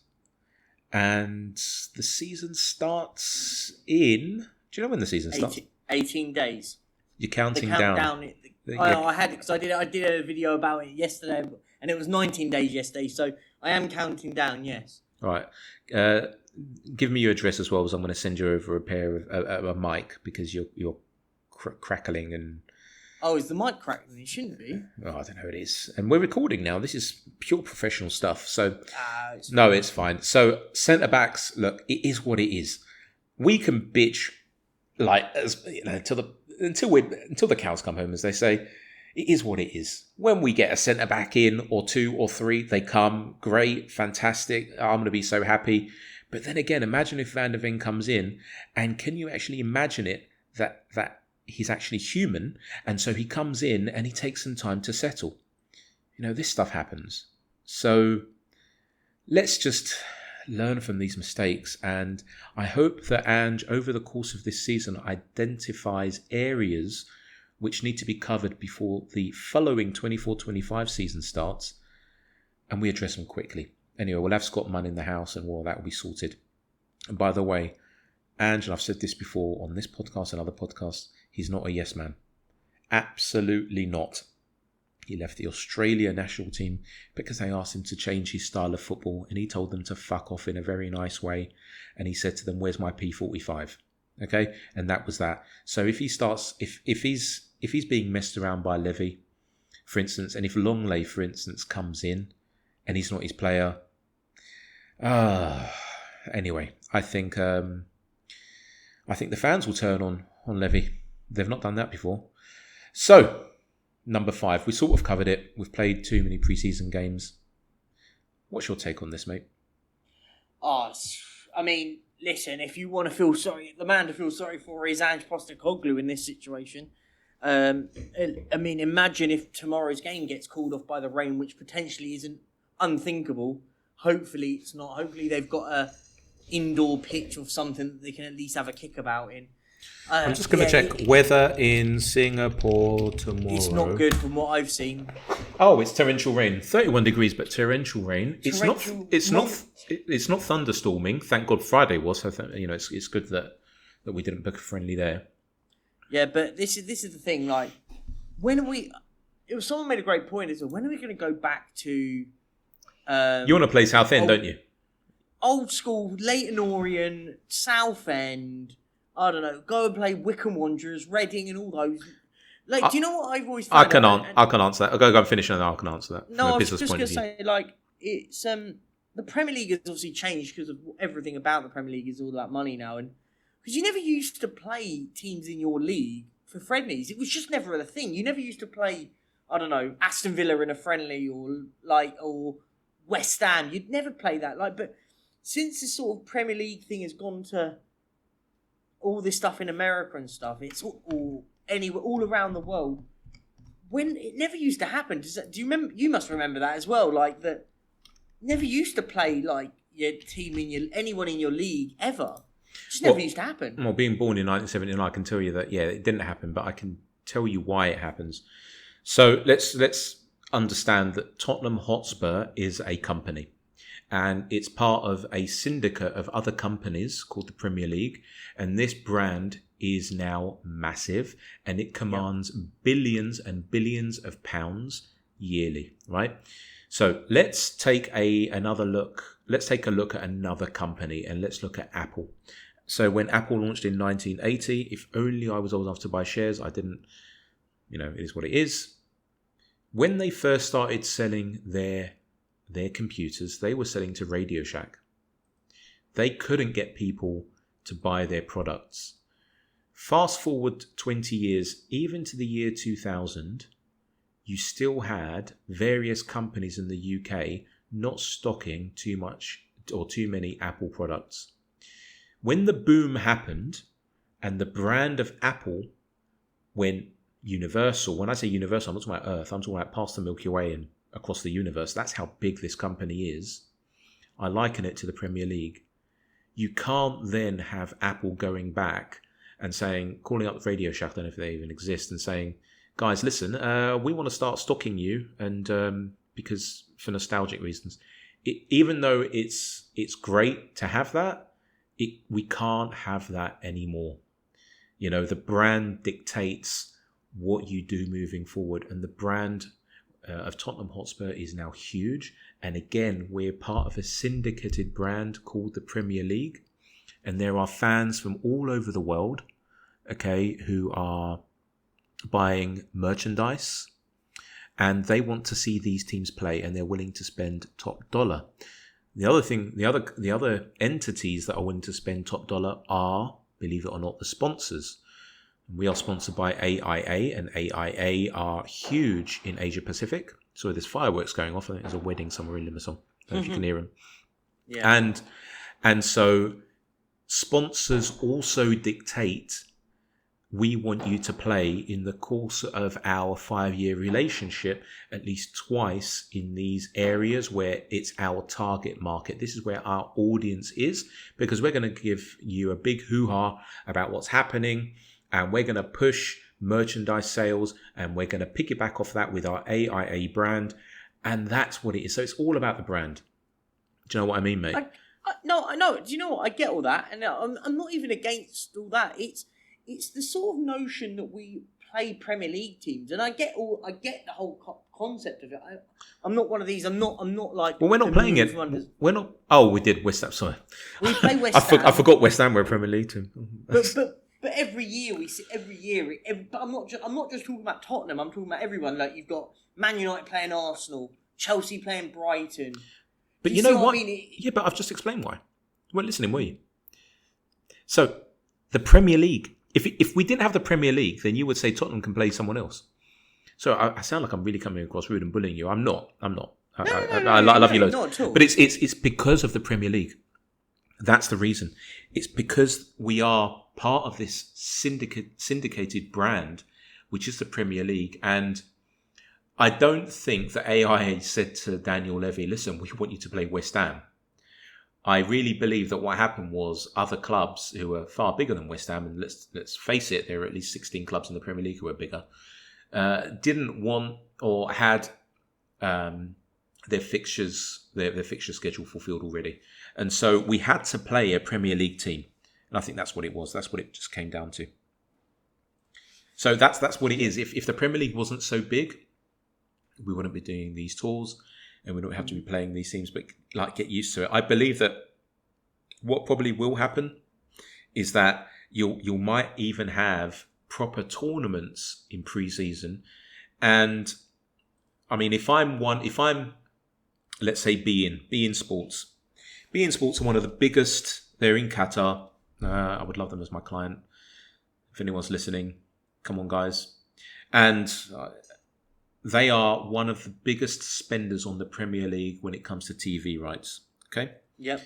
And the season starts in... Do you know when the season starts? 18 days. You're counting the down. I had it because I did a video about it yesterday, and it was 19 days yesterday. So I am counting down. Yes. All right. Give me your address as well, because I'm going to send you over a pair of a mic because you're crackling and. Oh, is the mic crackling? It shouldn't be. Oh, I don't know. It is, and we're recording now. This is pure professional stuff. So it's fine. So centre backs, look, it is what it is. We can bitch until the cows come home, as they say. It is what it is. When we get a centre back in, or 2 or 3, they come great, fantastic. I'm going to be so happy. But then again, imagine if Van der Ven comes in, and can you actually imagine it that he's actually human, and so he comes in and he takes some time to settle. This stuff happens. So let's just learn from these mistakes, and I hope that Ange, over the course of this season, identifies areas which need to be covered before the following 24-25 season starts, and we address them quickly. Anyway, we'll have Scott Munn in the house, and that will be sorted. And by the way, Ange, and I've said this before on this podcast and other podcasts, he's not a yes man. Absolutely not. He left the Australia national team because they asked him to change his style of football, and he told them to fuck off in a very nice way. And he said to them, "Where's my P45?" Okay, and that was that. So if he starts, if he's being messed around by Levy, for instance, and if Longley, for instance, comes in and he's not his player, anyway, I think the fans will turn on Levy. They've not done that before. So, number 5, we sort of covered it. We've played too many preseason games. What's your take on this, mate? Listen, if you want to feel sorry, the man to feel sorry for is Ange Postecoglou in this situation. Imagine if tomorrow's game gets called off by the rain, which potentially isn't unthinkable. Hopefully it's not. Hopefully they've got a indoor pitch or something that they can at least have a kick about in. I'm just going to check weather in Singapore tomorrow. It's not good from what I've seen. Oh, it's torrential rain. 31 degrees, but torrential rain. It's not thunderstorming. Thank God Friday was. So it's good that we didn't book a friendly there. Yeah, but this is the thing. Like, someone made a great point. Is when are we going to go back to? You want to play Southend, don't you? Old school, Leyton Orient, Southend. I don't know. Go and play Wycombe Wanderers, Reading, and all those. Do you know what I've always found? I can answer that. I'll go and finish, and then I can answer that. No, I was just going to say, it's the Premier League has obviously changed because of everything about the Premier League is all about money now, and because you never used to play teams in your league for friendlies. It was just never a thing. You never used to play, I don't know, Aston Villa in a friendly or West Ham. You'd never play that. But since this sort of Premier League thing has gone to all this stuff in America and stuff, it's all anywhere, all around the world. When it never used to happen. Do you remember? You must remember that as well. That never used to play your team anyone in your league ever. It just never used to happen. Well, being born in 1979, I can tell you that it didn't happen, but I can tell you why it happens. So let's understand that Tottenham Hotspur is a company. And it's part of a syndicate of other companies called the Premier League. And this brand is now massive, and it commands billions and billions of pounds yearly, right? So let's take another look. Let's take a look at another company, and let's look at Apple. So when Apple launched in 1980, if only I was old enough to buy shares, I didn't, it is what it is. When they first started selling their computers, they were selling to Radio Shack. They couldn't get people to buy their products. Fast forward 20 years, even to the year 2000, you still had various companies in the UK not stocking too much or too many Apple products. When the boom happened and the brand of Apple went universal, when I say universal, I'm not talking about Earth, I'm talking about past the Milky Way and across the universe. That's how big this company is. I liken it to the Premier League. You can't then have Apple going back and calling up Radio Shack, I don't know if they even exist, and saying, guys, listen, we want to start stocking you, and because for nostalgic reasons, even though it's great to have that, we can't have that anymore. You know, the brand dictates what you do moving forward, and the brand of Tottenham Hotspur is now huge. And again, we're part of a syndicated brand called the Premier League, and there are fans from all over the world, okay, who are buying merchandise, and they want to see these teams play, and they're willing to spend top dollar. The other entities that are willing to spend top dollar are, believe it or not, the sponsors. We are sponsored by AIA, and AIA are huge in Asia Pacific. So there's fireworks going off. I think there's a wedding somewhere in Limassol. I don't know if you can hear them. Yeah. And so sponsors also dictate, we want you to play in the course of our 5-year relationship at least twice in these areas where it's our target market. This is where our audience is, because we're going to give you a big hoo-ha about what's happening, and we're going to push merchandise sales, and we're going to piggyback off that with our AIA brand. And that's what it is. So it's all about the brand. Do you know what I mean, mate? No, I know. Do you know what? I get all that. And I'm not even against all that. It's the sort of notion that we play Premier League teams. And I get the whole concept of it. I'm not one of these. I'm not like... Well, we're not playing it. We're not... Oh, we did West Ham. Sorry. We play West Ham. I forgot West Ham were a Premier League team. But every year we see but I'm not just talking about Tottenham. I'm talking about everyone. Like, you've got Man United playing Arsenal, Chelsea playing Brighton. But you know what? I mean? Yeah, but I've just explained why. You weren't listening, were you? So the Premier League. If we didn't have the Premier League, then you would say Tottenham can play someone else. So I sound like I'm really coming across rude and bullying you. I'm not. I love you loads. Not at all. But it's because of the Premier League. That's the reason. It's because we are part of this syndicated brand, which is the Premier League. And I don't think that AIA said to Daniel Levy, listen, we want you to play West Ham. I really believe that what happened was other clubs who are far bigger than West Ham, and let's face it, there are at least 16 clubs in the Premier League who are bigger, didn't want or had their fixture schedule fulfilled already. And so we had to play a Premier League team. And I think that's what it was. That's what it just came down to. So that's what it is. If the Premier League wasn't so big, we wouldn't be doing these tours, and we don't have to be playing these teams, but like, get used to it. I believe that what probably will happen is that you might even have proper tournaments in pre-season. And I mean, if I'm let's say beIN Sports. beIN Sports are one of the biggest. They're in Qatar. I would love them as my client. If anyone's listening, come on, guys. And they are one of the biggest spenders on the Premier League when it comes to TV rights. Okay? Yep.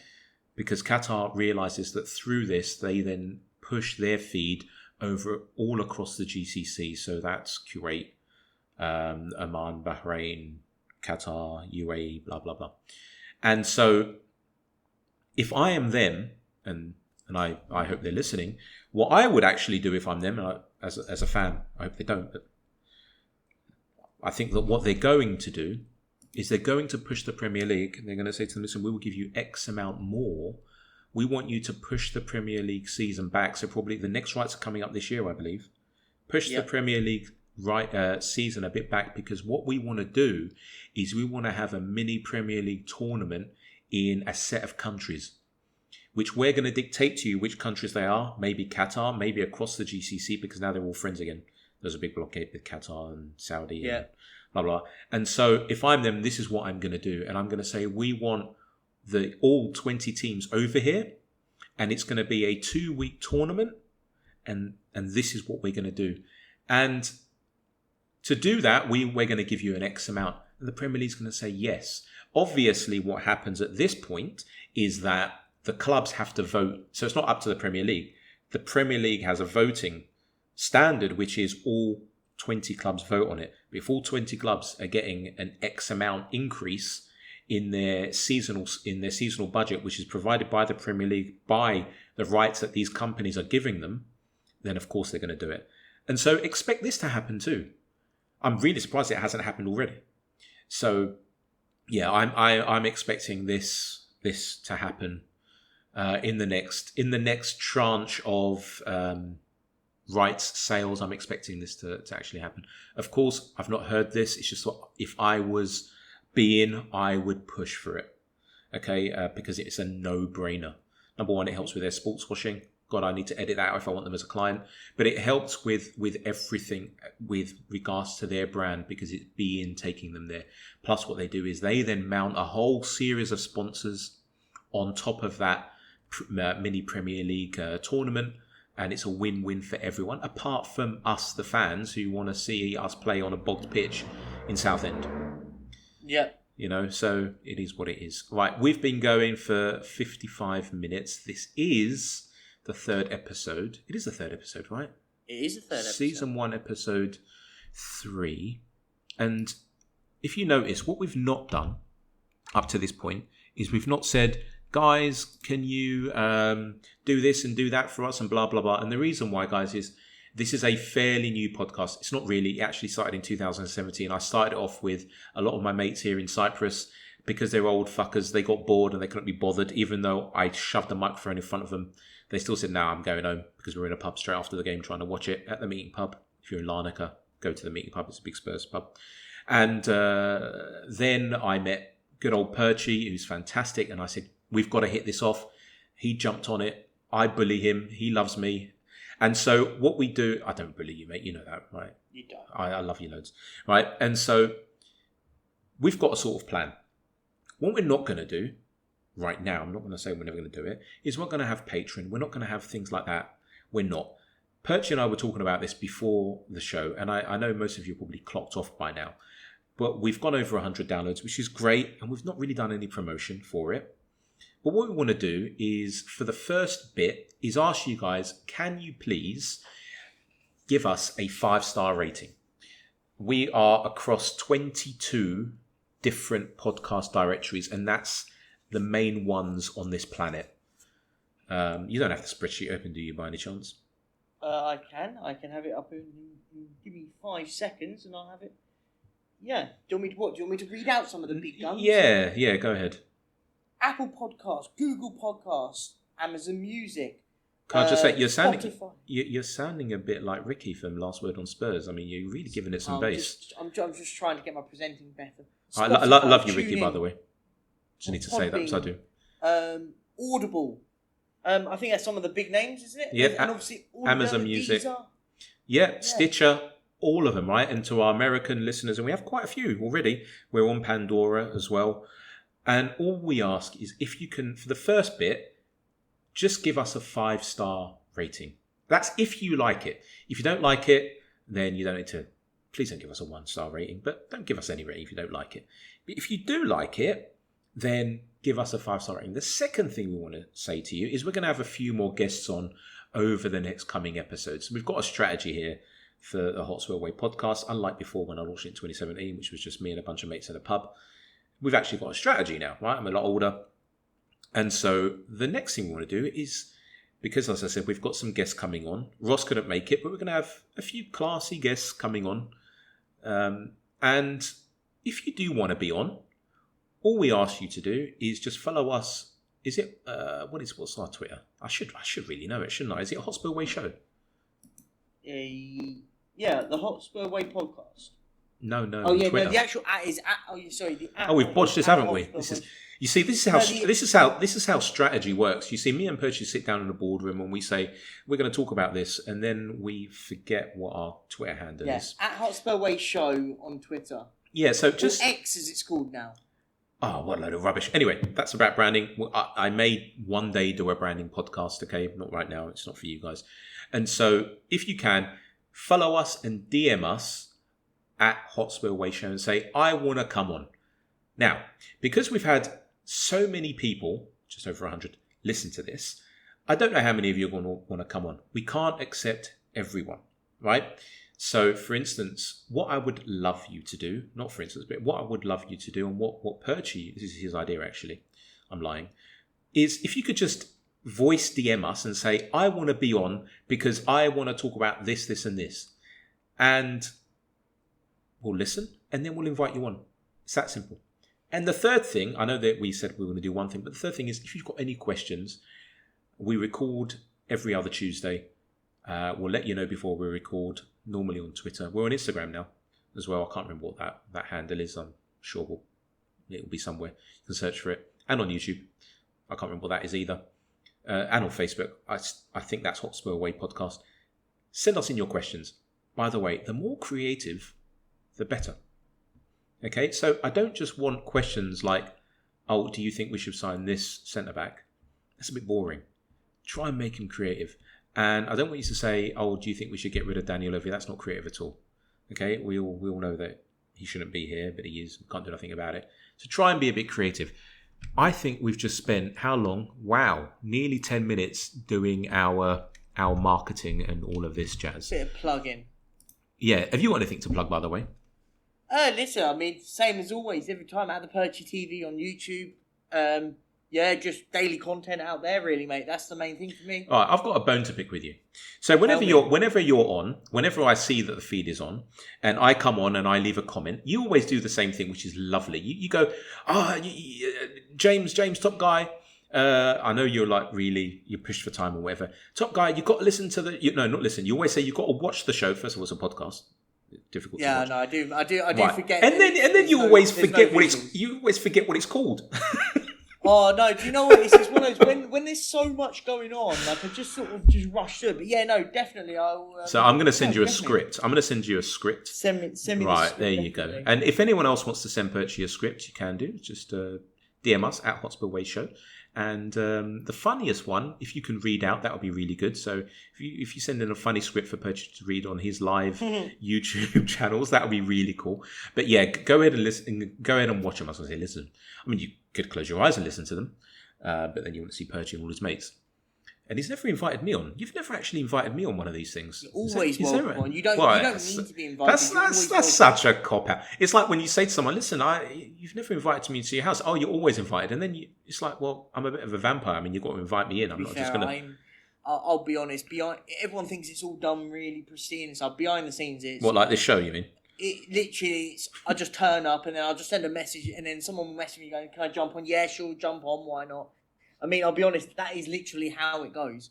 Because Qatar realizes that through this, they then push their feed over all across the GCC. So that's Kuwait, Oman, Bahrain, Qatar, UAE, blah, blah, blah. And so if I am them, and I hope they're listening, what I would actually do if I'm them, as a fan, I hope they don't, but I think that what they're going to do is they're going to push the Premier League. They're going to say to them, listen, we will give you X amount more. We want you to push the Premier League season back. So probably the next rights are coming up this year, I believe. Push the Premier League season a bit back, because what we want to do is we want to have a mini Premier League tournament in a set of countries, which we're going to dictate to you which countries they are. Maybe Qatar, maybe across the GCC, because now they're all friends again. There's a big blockade with Qatar and Saudi and blah, blah. And so if I'm them, this is what I'm going to do. And I'm going to say, we want all 20 teams over here, and it's going to be a 2-week tournament. And this is what we're going to do. And to do that, we're going to give you an X amount. And the Premier League's going to say yes. Obviously, what happens at this point is that the clubs have to vote. So it's not up to the Premier League. The Premier League has a voting standard, which is all 20 clubs vote on it. But if all 20 clubs are getting an X amount increase in their seasonal budget, which is provided by the Premier League, by the rights that these companies are giving them, then of course they're going to do it. And so expect this to happen too. I'm really surprised it hasn't happened already. So yeah, I'm expecting this to happen in the next tranche of rights sales. I'm expecting this to actually happen. Of course, I've not heard this. It's just what, if I was being, I would push for it. Okay, because it's a no-brainer. Number one, it helps with their sports washing. God, I need to edit that out if I want them as a client. But it helps with everything with regards to their brand, because it's being taking them there. Plus, what they do is they then mount a whole series of sponsors on top of that mini Premier League tournament. And it's a win-win for everyone, apart from us, the fans, who want to see us play on a bogged pitch in Southend. Yeah. You know, so it is what it is. Right, we've been going for 55 minutes. This is the third episode. It is the third episode, right? It is the third episode. Season 1, episode 3. And if you notice, what we've not done up to this point is we've not said, guys, can you do this and do that for us and blah, blah, blah. And the reason why, guys, is this is a fairly new podcast. It's not really. It actually started in 2017. I started off with a lot of my mates here in Cyprus because they're old fuckers. They got bored and they couldn't be bothered. Even though I shoved the microphone in front of them, they still said, no, I'm going home, because we're in a pub straight after the game trying to watch it at the Meeting Pub. If you're in Larnaca, go to the Meeting Pub. It's a big Spurs pub. And then I met good old Perchy, who's fantastic. And I said, we've got to hit this off. He jumped on it. I bully him. He loves me. And so what we do, I don't bully you, mate. You know that, right? You don't. I love you loads, right? And so we've got a sort of plan. What we're not going to do right now, I'm not going to say we're never going to do it, is we're not going to have Patreon. We're not going to have things like that. We're not. Perchy and I were talking about this before the show, and I know most of you probably clocked off by now, but we've gone over 100 downloads, which is great, and we've not really done any promotion for it. But what we want to do is, for the first bit, is ask you guys, can you please give us a 5-star rating? We are across 22 different podcast directories, and that's the main ones on this planet. You don't have the spreadsheet open, do you, by any chance? I can have it up in give me 5 seconds and I'll have it. Yeah. Do you want me to what? Do you want me to read out some of the big guns? Yeah, go ahead. Apple Podcasts, Google Podcasts, Amazon Music. Can I just say, Spotify. you're sounding a bit like Ricky from Last Word on Spurs. I mean, you're really giving it some bass. I'm just trying to get my presenting better. I love you, Ricky, by the way. Just need to say that because I do. Audible. I think that's some of the big names, isn't it? Yeah, and obviously all Amazon Music. Yeah, Stitcher, all of them, right? And to our American listeners, and we have quite a few already, we're on Pandora as well. And all we ask is, if you can, for the first bit, just give us a 5-star rating. That's if you like it. If you don't like it, then you don't need to. Please don't give us a 1-star rating, but don't give us any rating if you don't like it. But if you do like it, then give us a 5-star rating. The second thing we want to say to you is we're going to have a few more guests on over the next coming episodes. We've got a strategy here for the Hotspur Way podcast, unlike before when I launched it in 2017, which was just me and a bunch of mates at a pub. We've actually got a strategy now, right? I'm a lot older. And so the next thing we want to do is, because as I said, we've got some guests coming on. Ross couldn't make it, but we're going to have a few classy guests coming on. And if you do want to be on, all we ask you to do is just follow us. Is it, what's our Twitter? I should really know it, shouldn't I? Is it Hotspur Way Show? Yeah, the Hotspur Way podcast. No. Oh yeah, Twitter. no, the actual at is at. Oh, sorry, the at. Oh, we've botched this, haven't we? This is how strategy works. You see, me and Percy sit down in the boardroom and we say we're going to talk about this, and then we forget what our Twitter handle is. At Hotspur Way Show on Twitter. Yeah, so just or X as it's called now. Oh, what a load of rubbish. Anyway, that's about branding. I may one day do a branding podcast, okay? Not right now. It's not for you guys. And so if you can, follow us and DM us at Hotspur Way Show and say, I want to come on. Now, because we've had so many people, just over 100, listen to this, I don't know how many of you are going to want to come on. We can't accept everyone, right? So, for instance, what I would love you to do, not for instance, but what I would love you to do, and what Perchy, this is his idea actually, I'm lying, is if you could just voice DM us and say, I want to be on because I want to talk about this, this, and this. And we'll listen, and then we'll invite you on. It's that simple. And the third thing, I know that we said we were going to do one thing, but the third thing is if you've got any questions, we record every other Tuesday. We'll let you know before we record, normally on Twitter. We're on Instagram now as well. I can't remember what that handle is. I'm sure it'll be somewhere. You can search for it. And on YouTube. I can't remember what that is either. And on Facebook. I think that's Hotspur Away Podcast. Send us in your questions. By the way, the more creative, the better. Okay, so I don't just want questions like, oh, do you think we should sign this centre-back? That's a bit boring. Try and make him creative. And I don't want you to say, oh, do you think we should get rid of Daniel Levy? That's not creative at all. Okay, we all know that he shouldn't be here, but he is. We can't do nothing about it. So try and be a bit creative. I think we've just spent, how long? Wow, nearly 10 minutes doing our marketing and all of this jazz. Bit of plug-in. Yeah, have you got anything to plug, by the way? Listen, I mean, same as always. Every time at the Perchy TV on YouTube. Just daily content out there, really, mate. That's the main thing for me. All right, I've got a bone to pick with you. So whenever you're on, whenever I see that the feed is on, and I come on and I leave a comment, you always do the same thing, which is lovely. You go, James, top guy. I know you're like you're pushed for time or whatever. Top guy, you've got to listen to not listen. You always say you've got to watch the show. First of all, it's a podcast. Difficult. Yeah, to watch. no, I do right. forget. And then you always forget what it's called. Oh no! Do you know what? It's one of those when there's so much going on, like I just sort of just rush through it. But yeah, no, definitely I'll. So I'm going to send you a script. I'm going to send you a script. Send me. Right, the script, there you go. And if anyone else wants to send Perchy a script, you can do. Just DM us at Hotspur Way Show. And the funniest one, if you can read out, that would be really good. So if you send in a funny script for Perchy to read on his live YouTube channels, that would be really cool. But yeah, go ahead and listen. Go ahead and watch them. I was going to say listen. I mean, you could close your eyes and listen to them, but then you wouldn't see Perchy and all his mates. And he's never invited me on. You've never actually invited me on one of these things. You're always welcome on. You don't need to be invited. That's such a cop-out. It's like when you say to someone, listen, you've never invited me to your house. Oh, you're always invited. And then it's like, well, I'm a bit of a vampire. I mean, you've got to invite me in. I'm not just going to... I'll be honest. Everyone thinks it's all done really pristine and stuff. Behind the scenes, it's... What, like this show, you mean? It literally, I just turn up and then I'll just send a message and then someone will message me going, can I jump on? Yeah, sure, jump on. Why not? I mean, I'll be honest, that is literally how it goes.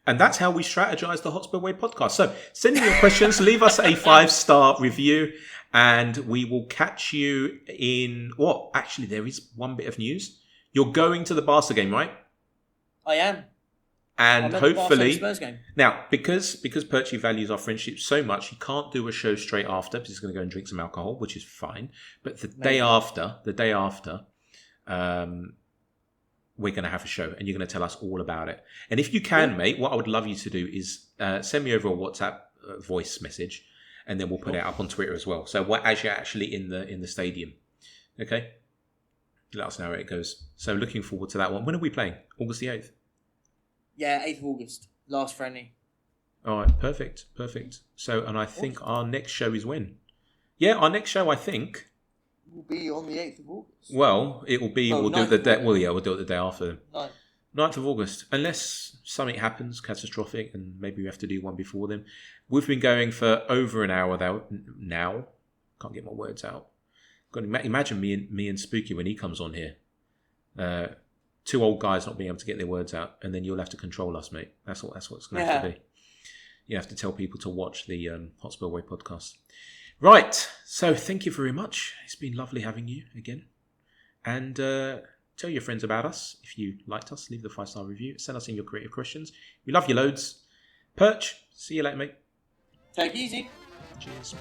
And that's how we strategize the Hotspur Way podcast. So send in your questions, leave us a 5-star review, and we will catch you in... What? Actually, there is one bit of news. You're going to the Barca game, right? I am. And hopefully... Spurs game. Now, because Perchy values our friendship so much, he can't do a show straight after, because he's going to go and drink some alcohol, which is fine. But the day after... we're going to have a show and you're going to tell us all about it. And if you can, mate, what I would love you to do is send me over a WhatsApp voice message and then we'll put it up on Twitter as well. So as you're actually in the stadium. Okay? Let us know how it goes. So looking forward to that one. When are we playing? August the 8th? Yeah, 8th of August. Last friendly. All right, perfect. So, and I think our next show is when? Yeah, our next show, I think... will be on the 8th of August. Well, it will be... we'll do it the day... Well, yeah, we'll do it the day after. 9th of August. Unless something happens catastrophic and maybe we have to do one before then. We've been going for over an hour now. Can't get my words out. Got to imagine me and Spooky when he comes on here. Two old guys not being able to get their words out, and then you'll have to control us, mate. That's what it's going to have to be. You have to tell people to watch the Hotspur Way podcast. Right, so thank you very much. It's been lovely having you again. And tell your friends about us. If you liked us, leave the 5-star review. Send us in your creative questions. We love you loads. Perch, see you later, mate. Take it easy. Cheers.